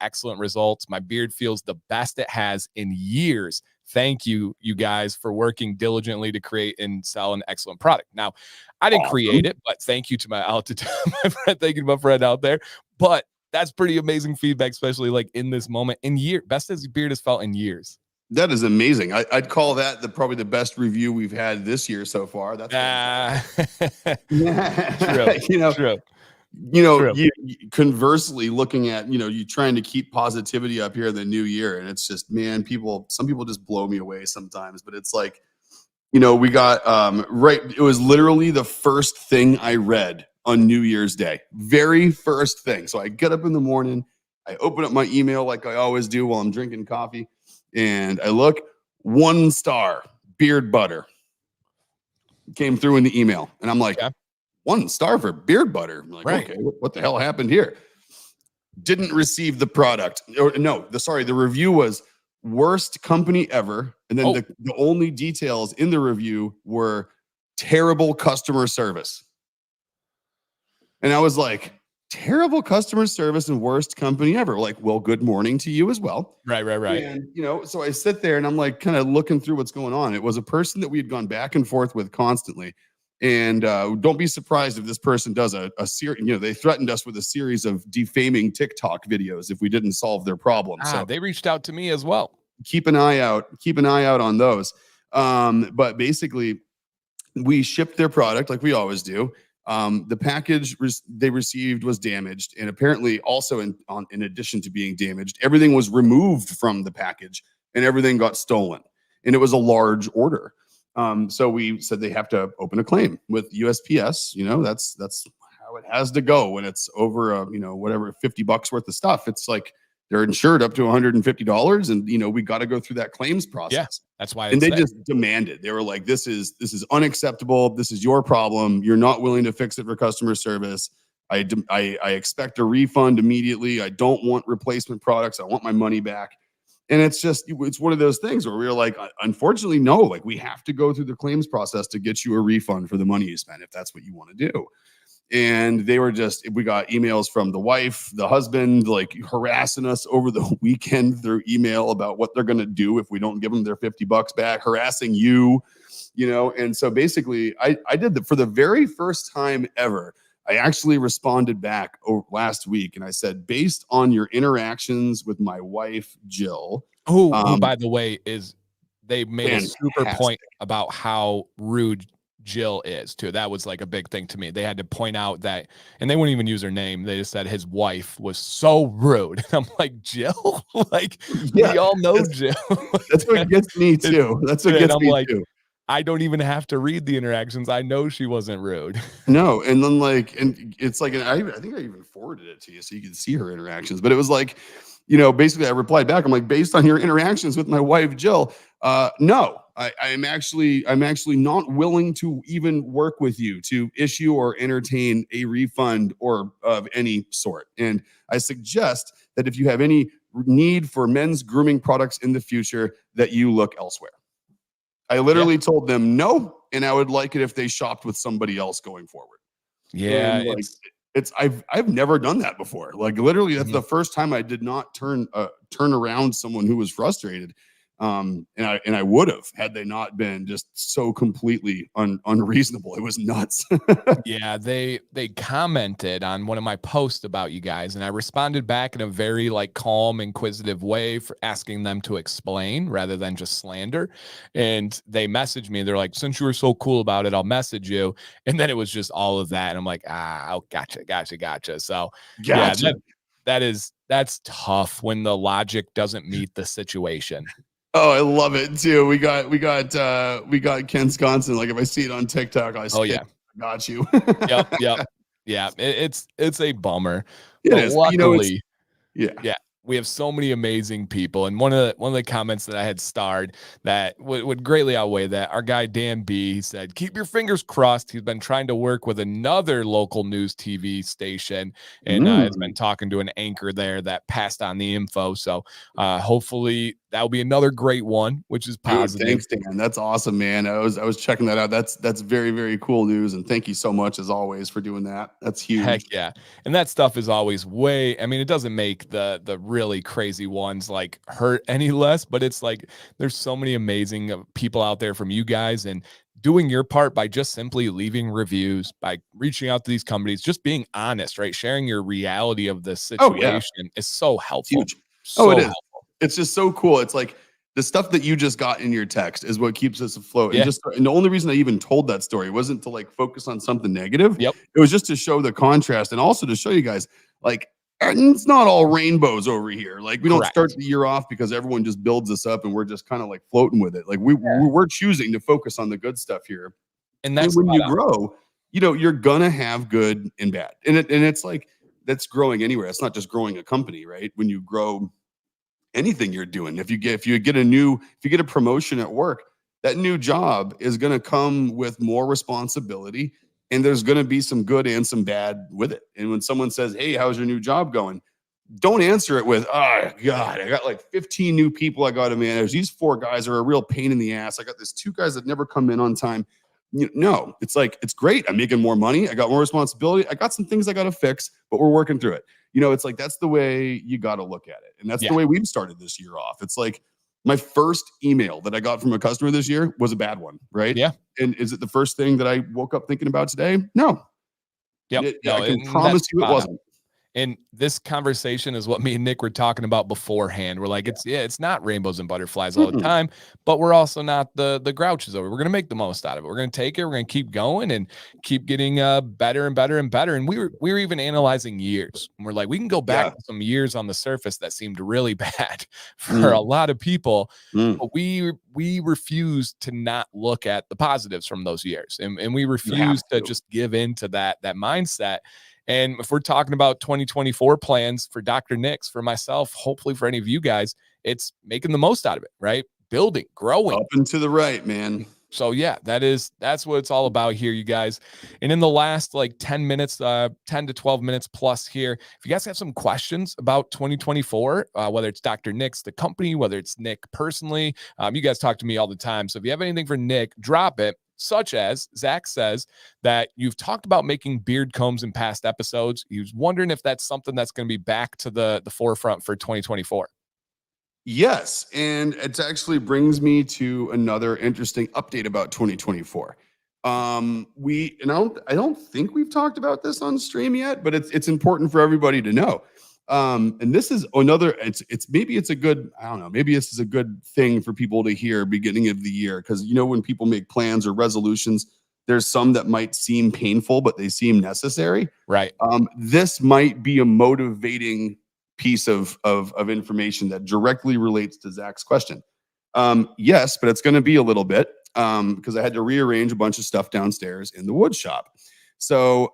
excellent results. My beard feels the best it has in years. Thank you, you guys, for working diligently to create and sell an excellent product. Now, I didn't create it, but thank you to my friend. Thank you to my friend out there. But that's pretty amazing feedback, especially like in this moment best as your beard has felt in years. That is amazing. I'd call that probably the best review we've had this year so far. That's true. True. You conversely looking at, you trying to keep positivity up here in the new year. And it's just, man, some people just blow me away sometimes, but it's like, we got, it was literally the first thing I read on New Year's Day, very first thing. So I get up in the morning, I open up my email like I always do while I'm drinking coffee, and I look, 1 star beard butter came through in the email. And I'm like, 1 star for beard butter. I'm like, okay, what the hell happened here? Didn't receive the product. The review was worst company ever. And then the only details in the review were terrible customer service. And I was like, terrible customer service and worst company ever. Like, well, good morning to you as well. Right. And, so I sit there and I'm like kind of looking through what's going on. It was a person that we had gone back and forth with constantly. And don't be surprised if this person does a series. They threatened us with a series of defaming TikTok videos if we didn't solve their problem. So they reached out to me as well. Keep an eye out on those. But basically, we shipped their product like we always do. The package they received was damaged, and apparently also in addition to being damaged, everything was removed from the package and everything got stolen. And it was a large order. So we said they have to open a claim with USPS. That's how it has to go when it's over, whatever, $50 worth of stuff. It's like they're insured up to $150, and we got to go through that claims process. Yeah, that's why. And they just demanded. They were like, "This is unacceptable. This is your problem. You're not willing to fix it for customer service. I expect a refund immediately. I don't want replacement products. I want my money back." And it's one of those things where we were like, unfortunately, no, like we have to go through the claims process to get you a refund for the money you spent if that's what you want to do. And we got emails from the wife, the husband, like harassing us over the weekend through email about what they're going to do if we don't give them their $50 back, harassing you, And so basically I did for the very first time ever. I actually responded back last week and I said, based on your interactions with my wife, Jill, who by the way, they made fantastic. a super point about how rude Jill is too. That was like a big thing to me. They had to point out that, and they wouldn't even use her name. They just said his wife was so rude. I'm like, Jill? Like, we all know Jill. That's what gets me too. That's what gets me too. I don't even have to read the interactions. I know she wasn't rude. No, and then and it's like, I think I even forwarded it to you so you can see her interactions. But it was like, basically I replied back. I'm like, based on your interactions with my wife Jill, no, I'm actually not willing to even work with you to issue or entertain a refund or of any sort. And I suggest that if you have any need for men's grooming products in the future, that you look elsewhere. I literally told them no, and I would like it if they shopped with somebody else going forward. Yeah, and I've never done that before. Like literally, that's the first time I did not turn around someone who was frustrated. And I would have had they not been just so completely unreasonable. It was nuts. Yeah, they commented on one of my posts about you guys, and I responded back in a very like calm, inquisitive way for asking them to explain rather than just slander. And they messaged me. They're like, since you were so cool about it, I'll message you. And then it was just all of that. And I'm like, gotcha. So yeah, that's tough when the logic doesn't meet the situation. Oh, I love it too. We got Ken Sconson. Like if I see it on TikTok, I got you. Yep. Yeah. It's a bummer. It is. Luckily, yeah. We have so many amazing people. And one of the comments that I had starred that would greatly outweigh that, our guy Dan B, he said, keep your fingers crossed. He's been trying to work with another local news TV station and has been talking to an anchor there that passed on the info. So hopefully that'll be another great one, which is positive. Dude, thanks, Dan. That's awesome, man. I was checking that out. That's very, very cool news. And thank you so much as always for doing that. That's huge. Heck yeah. And that stuff is always it doesn't make the really crazy ones like hurt any less, but it's like there's so many amazing people out there from you guys and doing your part by just simply leaving reviews, by reaching out to these companies, just being honest, right? Sharing your reality of the situation is so helpful. Huge. It is. Helpful. It's just so cool. It's like the stuff that you just got in your text is what keeps us afloat. Yeah. And the only reason I even told that story wasn't to like focus on something negative. Yep. It was just to show the contrast and also to show you guys like it's not all rainbows over here. Like we don't start the year off because everyone just builds us up and we're just kind of like floating with it. Like we're choosing to focus on the good stuff here. And when you grow, you're gonna have good and bad. And it's like that's growing anywhere. It's not just growing a company, right? When you grow anything you're doing, if you get a promotion at work, that new job is going to come with more responsibility and there's going to be some good and some bad with it. And when someone says, hey, how's your new job going? Don't answer it with, oh God, I got like 15 new people I got to manage. These 4 guys are a real pain in the ass. I got these 2 guys that never come in on time. No, it's like, it's great. I'm making more money. I got more responsibility. I got some things I got to fix, but we're working through it. It's like, that's the way you got to look at it. And that's the way we've started this year off. It's like my first email that I got from a customer this year was a bad one, right? Yeah. And is it the first thing that I woke up thinking about today? No. Yep. I can promise you it wasn't. And this conversation is what me and Nick were talking about beforehand. We're like, it's not rainbows and butterflies all the time, but we're also not the grouches over. We're going to make the most out of it. We're going to take it. We're going to keep going and keep getting better and better and better. And we were even analyzing years. And we're like, we can go back to some years on the surface that seemed really bad for a lot of people, but we refuse to not look at the positives from those years. And we refuse to just give into that mindset. And if we're talking about 2024 plans for Dr. Nick's, for myself, hopefully for any of you guys, it's making the most out of it, right? Building, growing. Up and to the right, man. So yeah, that's what it's all about here, you guys. And in the last like 10 minutes, 10 to 12 minutes plus here, if you guys have some questions about 2024, whether it's Dr. Nick's, the company, whether it's Nick personally, you guys talk to me all the time. So if you have anything for Nick, drop it. Such as Zach says that you've talked about making beard combs in past episodes. He was wondering if that's something that's going to be back to the forefront for 2024. Yes, and it actually brings me to another interesting update about 2024. I don't think we've talked about this on stream yet, but it's important for everybody to know. And this is another. Maybe it's a good. I don't know. Maybe this is a good thing for people to hear beginning of the year, because when people make plans or resolutions, there's some that might seem painful, but they seem necessary. Right. This might be a motivating piece of information that directly relates to Zach's question. Yes, but it's going to be a little bit because I had to rearrange a bunch of stuff downstairs in the wood shop. So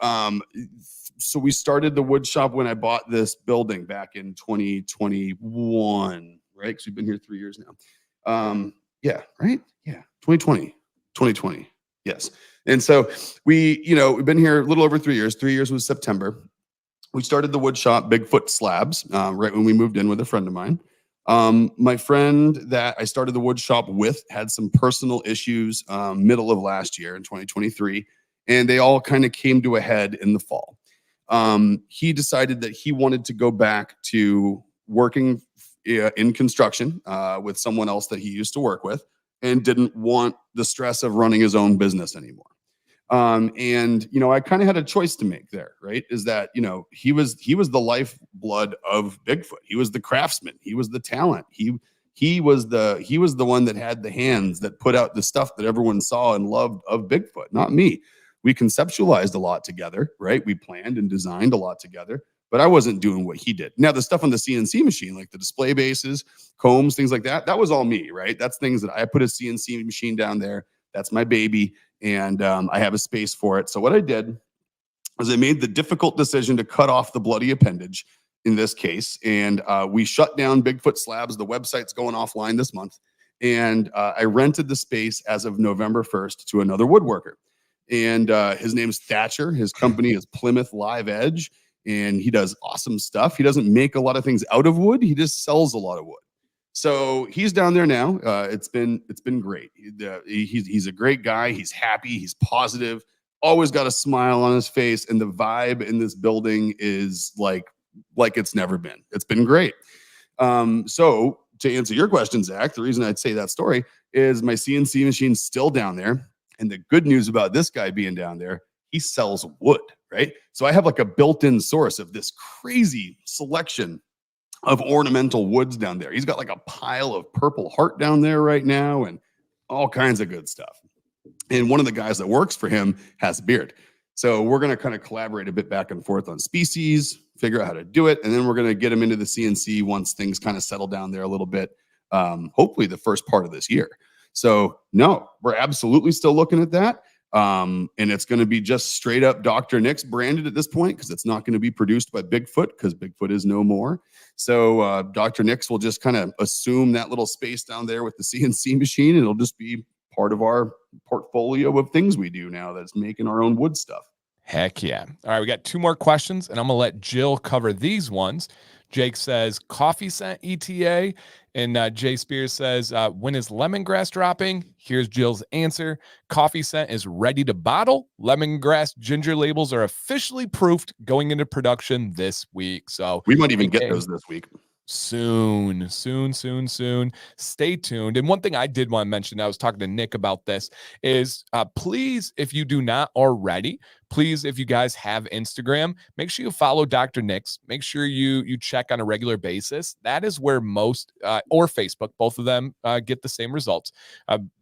we started the wood shop when I bought this building back in 2021, right? Because we've been here 3 years now. Yeah, right? Yeah, 2020. Yes. And so we've been here a little over 3 years. 3 years was September. We started the wood shop, Bigfoot Slabs, right when we moved in with a friend of mine. My friend that I started the wood shop with had some personal issues middle of last year in 2023, and they all kind of came to a head in the fall. He decided that he wanted to go back to working in construction with someone else that he used to work with, and didn't want the stress of running his own business anymore. I kind of had a choice to make there, right? Is that, he was the lifeblood of Bigfoot. He was the craftsman. He was the talent. He was the one that had the hands that put out the stuff that everyone saw and loved of Bigfoot, not me. We conceptualized a lot together, right? We planned and designed a lot together, but I wasn't doing what he did. Now, the stuff on the CNC machine, like the display bases, combs, things like that, that was all me, right? That's things that I put a CNC machine down there. That's my baby. And I have a space for it. So what I did was I made the difficult decision to cut off the bloody appendage in this case. And we shut down Bigfoot Slabs. The website's going offline this month. And I rented the space as of November 1st to another woodworker. And his name's Thatcher. His company is Plymouth Live Edge. And he does awesome stuff. He doesn't make a lot of things out of wood. He just sells a lot of wood. So he's down there now. It's been great. He's a great guy. He's happy. He's positive. Always got a smile on his face, and the vibe in this building is like it's never been. It's been great. So to answer your question, Zach, the reason I'd say that story is my CNC machine's still down there, and the good news about this guy being down there, he sells wood, right? So I have like a built-in source of this crazy selection of ornamental woods down there. He's got like a pile of purple heart down there right now and all kinds of good stuff. And one of the guys that works for him has a beard. So we're going to kind of collaborate a bit back and forth on species, figure out how to do it. And then we're going to get him into the CNC once things kind of settle down there a little bit. Hopefully the first part of this year. So no, we're absolutely still looking at that. And it's going to be just straight up Dr. Nick's branded at this point, because it's not going to be produced by Bigfoot, because Bigfoot is no more. So Dr. Nick's will just kind of assume that little space down there with the CNC machine. And it'll just be part of our portfolio of things we do now that's making our own wood stuff. Heck yeah. All right, we got 2 more questions, and I'm going to let Jill cover these ones. Jake says, coffee scent ETA. And Jay Spears says, when is lemongrass dropping? Here's Jill's answer. Coffee scent is ready to bottle. Lemongrass ginger labels are officially proofed, going into production this week. So we might even get those this week. Soon. Stay tuned. And one thing I did want to mention, I was talking to Nick about this, is please, if you do not already, please, if you guys have Instagram, make sure you follow Dr. Nick's. Make sure you check on a regular basis. That is where most, or Facebook, both of them get the same results.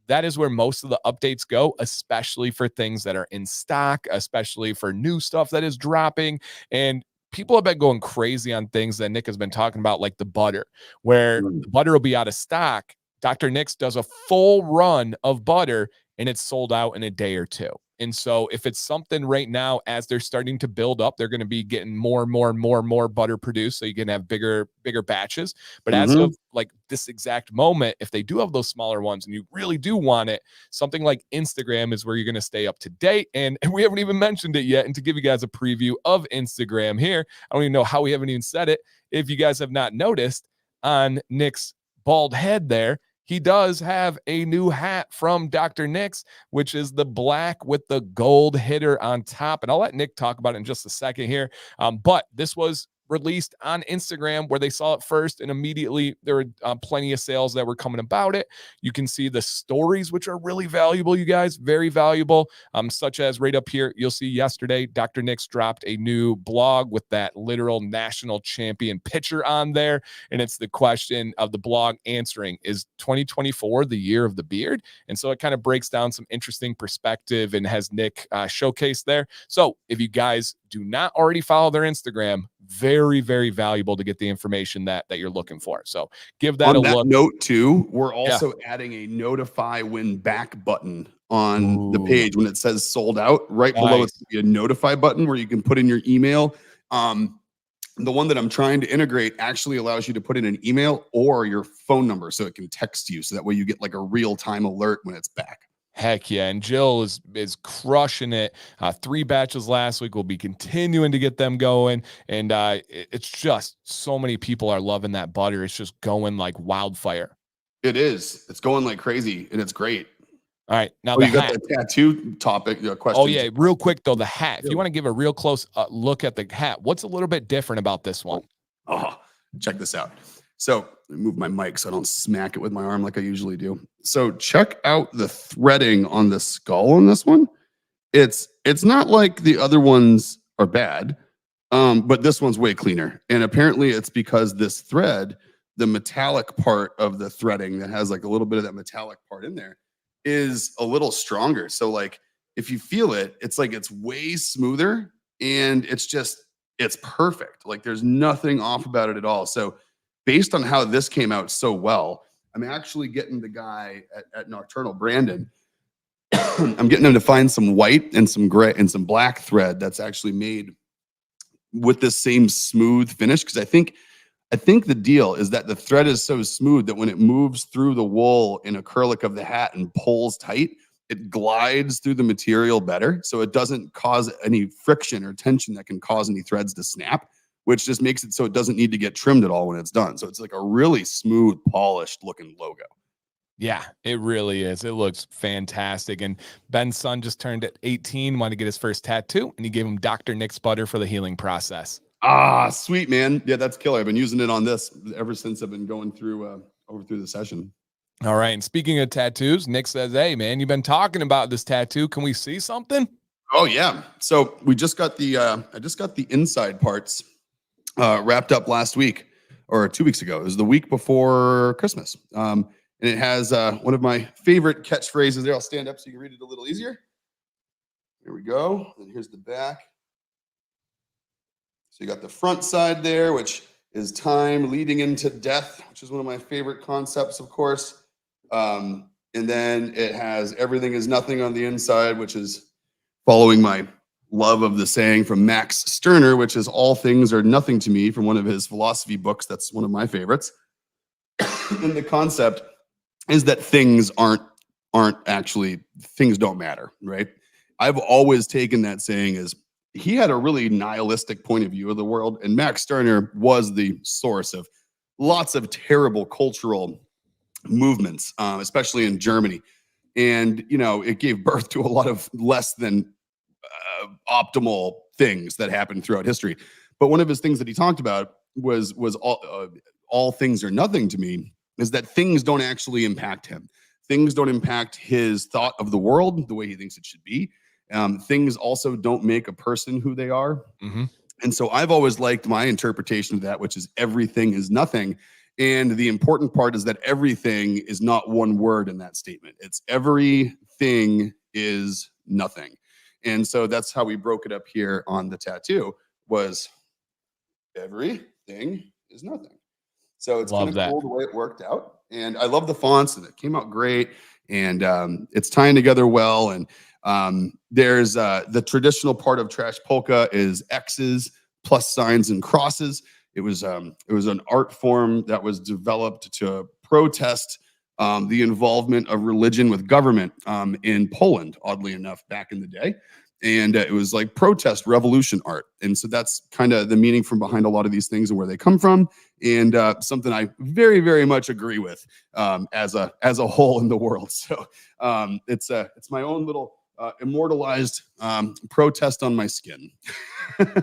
That is where most of the updates go, especially for things that are in stock, especially for new stuff that is dropping. And people have been going crazy on things that Nick has been talking about, like the butter, where the butter will be out of stock. Dr. Nick's does a full run of butter and it's sold out in a day or two. And so if it's something right now, as they're starting to build up, they're going to be getting more butter produced. So you can have bigger batches. But as Mm-hmm. of like this exact moment, if they do have those smaller ones and you really do want it, something like Instagram is where you're going to stay up to date. And we haven't even mentioned it yet. And to give you guys a preview of Instagram here, I don't even know how we haven't even said it. If you guys have not noticed, on Nick's bald head there, he does have a new hat from Dr. Nick's, which is the black with the gold hitter on top. And I'll let Nick talk about it in just a second here. But this was released on Instagram where they saw it first, and immediately there were plenty of sales that were coming about it. You can see the stories, which are really valuable, you guys, very valuable, such as right up here, you'll see yesterday, Dr. Nick's dropped a new blog with that literal national champion picture on there. And it's the question of the blog answering, is 2024 the year of the beard? And so it kind of breaks down some interesting perspective and has Nick showcased there. So if you guys do not already follow their Instagram, very, very valuable to get the information that you're looking for. So give that On a that look. note too, we're also adding a notify when back button on the page when it says sold out. Right below it's a notify button where you can put in your email. The one that I'm trying to integrate actually allows you to put in an email or your phone number so it can text you. So that way you get like a real-time alert when it's back. Heck yeah. And Jill is crushing it. 3 batches last week. We'll be continuing to get them going. And it's just so many people are loving that butter. It's just going like wildfire. It is. It's going like crazy and it's great. All right. Now you got the tattoo topic question. Oh, yeah. Real quick, though, the hat. If you want to give a real close look at the hat, what's a little bit different about this one? Oh, check this out. So let me move my mic so I don't smack it with my arm like I usually do. So check out the threading on the skull on this one. It's not like the other ones are bad, but this one's way cleaner. And apparently it's because this thread, the metallic part of the threading that has like a little bit of that metallic part in there, is a little stronger. So like if you feel it, it's like it's way smoother and it's perfect. Like there's nothing off about it at all. So based on how this came out so well, I'm actually getting the guy at Nocturnal, Brandon, I'm getting him to find some white and some gray and some black thread that's actually made with this same smooth finish. Because I think the deal is that the thread is so smooth that when it moves through the wool in acrylic of the hat and pulls tight, it glides through the material better. So it doesn't cause any friction or tension that can cause any threads to snap, which just makes it so it doesn't need to get trimmed at all when it's done. So it's like a really smooth, polished looking logo. Yeah, it really is. It looks fantastic. And Ben's son just turned at 18, wanted to get his first tattoo, and he gave him Dr. Nick's butter for the healing process. Ah, sweet, man. Yeah, that's killer. I've been using it on this ever since I've been going through over through the session. All right. And speaking of tattoos, Nick says, hey, man, you've been talking about this tattoo. Can we see something? Oh, yeah. So we just got I just got the inside parts wrapped up last week or 2 weeks ago. It was the week before Christmas. And it has one of my favorite catchphrases there. I'll stand up so you can read it a little easier. Here we go. And here's the back. So you got the front side there, which is time leading into death, which is one of my favorite concepts, of course. And then it has everything is nothing on the inside, which is following my love of the saying from Max Stirner, which is all things are nothing to me, from one of his philosophy books. That's one of my favorites. And the concept is that things aren't actually, things don't matter, right? I've always taken that saying as he had a really nihilistic point of view of the world, and Max Stirner was the source of lots of terrible cultural movements, especially in Germany. And, you know, it gave birth to a lot of less than optimal things that happened throughout history. But one of his things that he talked about was all things are nothing to me, is that things don't actually impact him. Things don't impact his thought of the world the way he thinks it should be. Things also don't make a person who they are. Mm-hmm. And so I've always liked my interpretation of that, which is everything is nothing. And the important part is that everything is not one word in that statement. It's everything is nothing. And so that's how we broke it up here on the tattoo, was everything is nothing. So it's kind of cool the way it worked out. And I love the fonts, and it came out great. And it's tying together well. And There's the traditional part of trash polka is X's, plus signs, and crosses. It was an art form that was developed to protest the involvement of religion with government in Poland, oddly enough, back in the day. And it was like protest revolution art. And so that's kind of the meaning from behind a lot of these things and where they come from. And something I very, very much agree with as a whole in the world. So it's my own little immortalized protest on my skin.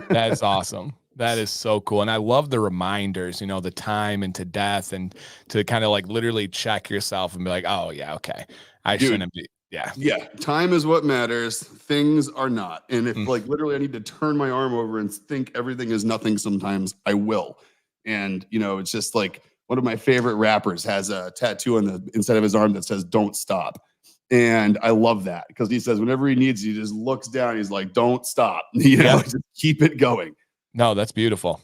That's awesome. That is so cool. And I love the reminders, you know, the time and to death, and to kind of like literally check yourself and be like, oh yeah, okay, I Dude, shouldn't be. Yeah. Yeah. Time is what matters. Things are not. And if like literally I need to turn my arm over and think everything is nothing sometimes, I will. And you know, it's just like one of my favorite rappers has a tattoo on the inside of his arm that says "Don't stop." And I love that because he says whenever he needs, he just looks down. He's like, "Don't stop." You know, just keep it going. No, that's beautiful.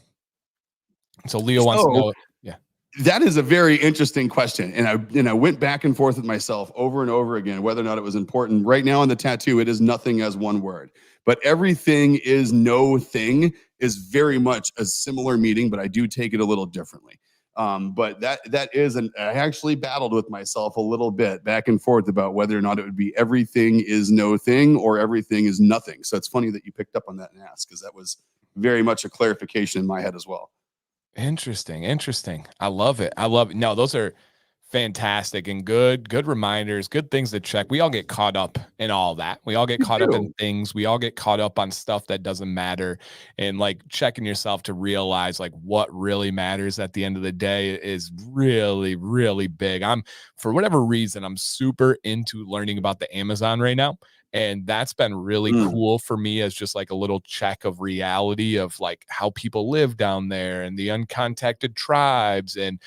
So Leo wants to know. Yeah. That is a very interesting question. And I went back and forth with myself over and over again, whether or not it was important. Right now on the tattoo, it is nothing as one word, but everything is no thing is very much a similar meaning, but I do take it a little differently. But that is I actually battled with myself a little bit back and forth about whether or not it would be everything is no thing or everything is nothing. So it's funny that you picked up on that and asked, because that was very much a clarification in my head as well. Interesting. I love it. No, those are fantastic and good reminders, good things to check. We all get caught up in all that. We all get caught up in things. We all get caught up on stuff that doesn't matter. And like checking yourself to realize like what really matters at the end of the day is really, really big. For whatever reason, I'm super into learning about the Amazon right now. And that's been really cool for me as just like a little check of reality of like how people live down there and the uncontacted tribes, and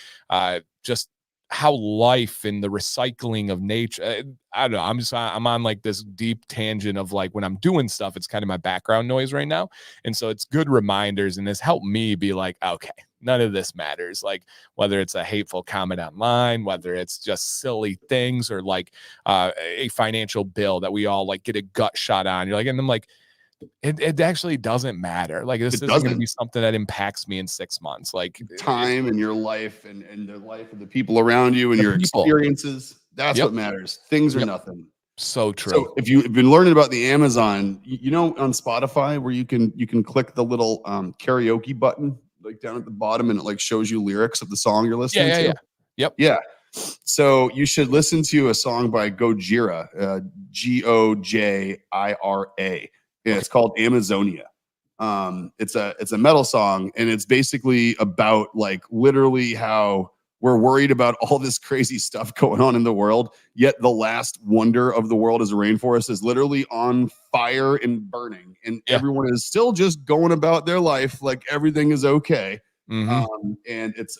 just how life and the recycling of nature. I don't know. I'm on like this deep tangent of like when I'm doing stuff, it's kind of my background noise right now. And so it's good reminders, and it's helped me be like, okay, none of this matters. Like whether it's a hateful comment online, whether it's just silly things, or like a financial bill that we all like get a gut shot on. You're like, and I'm like, it actually doesn't matter. Like this isn't going to be something that impacts me in 6 months. Like time and your life and the life of the people around you and your experiences. That's what matters. Things are nothing. So true. So if you've been learning about the Amazon, you know, on Spotify where you can click the little karaoke button like down at the bottom, and it like shows you lyrics of the song you're listening to. Yeah. So you should listen to a song by Gojira, Gojira. It's called Amazonia. It's a metal song, and it's basically about like literally how we're worried about all this crazy stuff going on in the world, yet the last wonder of the world is a rainforest is literally on fire and burning, and everyone is still just going about their life like everything is okay. And it's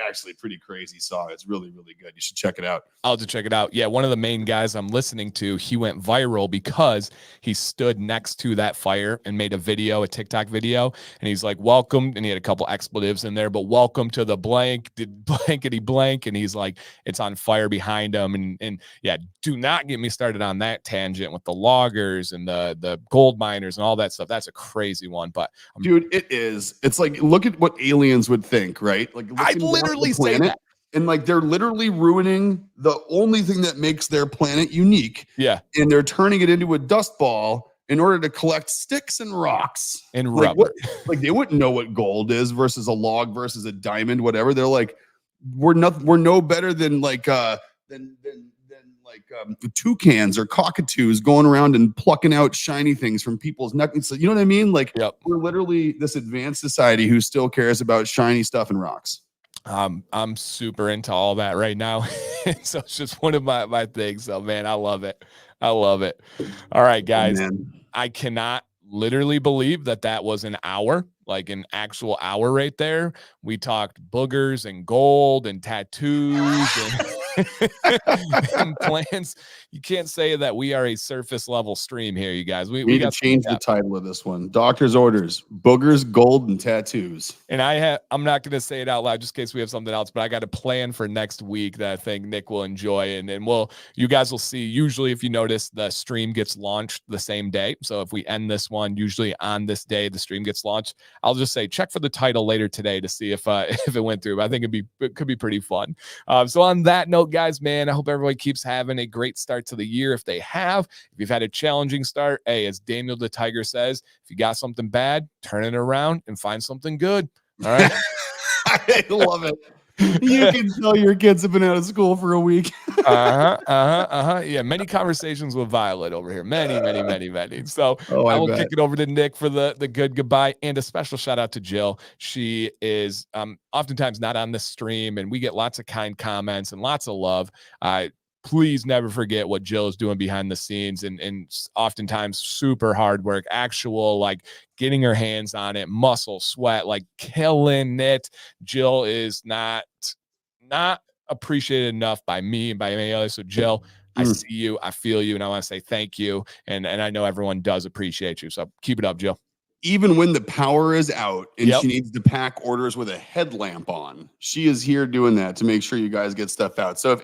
actually a pretty crazy song. It's really, really good. You should check it out. I'll have to check it out. Yeah, one of the main guys I'm listening to, he went viral because he stood next to that fire and made a TikTok video, and he's like, welcome, and he had a couple expletives in there, but welcome to the blankety blank, and he's like, it's on fire behind him, and yeah, do not get me started on that tangent with the loggers and the gold miners and all that stuff. That's a crazy one, but dude, it's like, look at what aliens would think, right? Like I literally say that. And like they're literally ruining the only thing that makes their planet unique. Yeah. And they're turning it into a dust ball in order to collect sticks and rocks and like rubber. Like they wouldn't know what gold is versus a log versus a diamond, whatever. They're like, we're no better than like toucans or cockatoos going around and plucking out shiny things from people's necks. You know what I mean? Like we're literally this advanced society who still cares about shiny stuff and rocks. I'm super into all that right now. So it's just one of my things. So man, I love it. All right, guys. I cannot literally believe that was an hour, like an actual hour right there. We talked boogers and gold and tattoos and And plans. You can't say that we are a surface level stream here, you guys. We We need to got change the title of this one. Doctor's orders, boogers, gold, and tattoos. And I'm not going to say it out loud just in case we have something else, but I got a plan for next week that I think Nick will enjoy. And you guys will see, usually if you notice, the stream gets launched the same day. So if we end this one, usually on this day, the stream gets launched. I'll just say, check for the title later today to see if if it went through. But I think it could be pretty fun. So on that note, guys, man, I hope everybody keeps having a great start to the year. If they have, if you've had a challenging start, hey, as Daniel the Tiger says, if you got something bad, turn it around and find something good. All right. I love it. You can tell your kids have been out of school for a week. Yeah, many conversations with Violet over here. Many. So I will kick it over to Nick for the good goodbye, and a special shout out to Jill. She is oftentimes not on the stream, and we get lots of kind comments and lots of love. Please never forget what Jill is doing behind the scenes, and oftentimes super hard work, actual like getting her hands on it, muscle, sweat, like killing it. Jill is not appreciated enough by me and by any others. So Jill, I see you, I feel you, and I want to say thank you. And I know everyone does appreciate you. So keep it up, Jill. Even when the power is out and she needs to pack orders with a headlamp on, she is here doing that to make sure you guys get stuff out. So if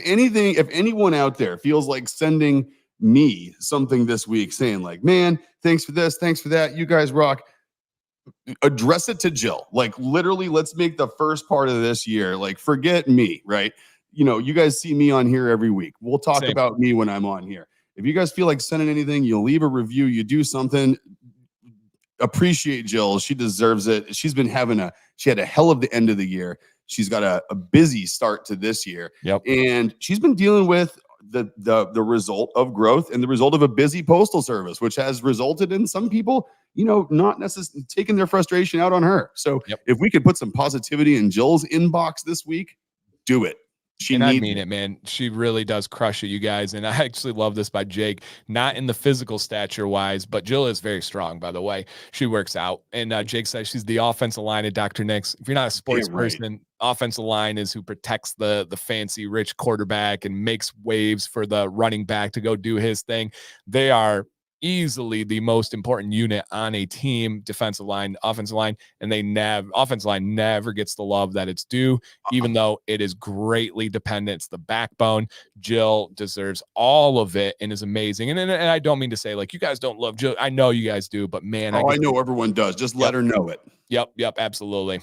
anyone out there feels like sending me something this week saying like, man, thanks for this, thanks for that, you guys rock, address it to Jill. Like literally, let's make the first part of this year, like forget me, right? You know, you guys see me on here every week. We'll talk about me when I'm on here. If you guys feel like sending anything, you'll leave a review, you do something, appreciate Jill. She deserves it. She had a hell of the end of the year. She's got a busy start to this year. And she's been dealing with the result of growth and the result of a busy postal service, which has resulted in some people, not necessarily taking their frustration out on her. So if we could put some positivity in Jill's inbox this week, do it. I mean it, man. She really does crush it, you guys. And I actually love this by Jake, not in the physical stature wise, but Jill is very strong, by the way. She works out. And Jake says she's the offensive line at Dr. Nick's. If you're not a sports person, offensive line is who protects the fancy rich quarterback and makes waves for the running back to go do his thing. They are easily the most important unit on a team, defensive line, offensive line, and offensive line never gets the love that it's due, even though it is greatly dependent. It's the backbone. Jill deserves all of it and is amazing. And I don't mean to say like you guys don't love Jill. I know you guys do, but man, I know everyone does. Just let her know it. Yep, absolutely.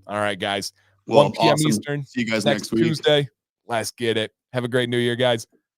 All right, guys. 1 p.m. Eastern. See you guys next week. Tuesday. Let's get it. Have a great New Year, guys.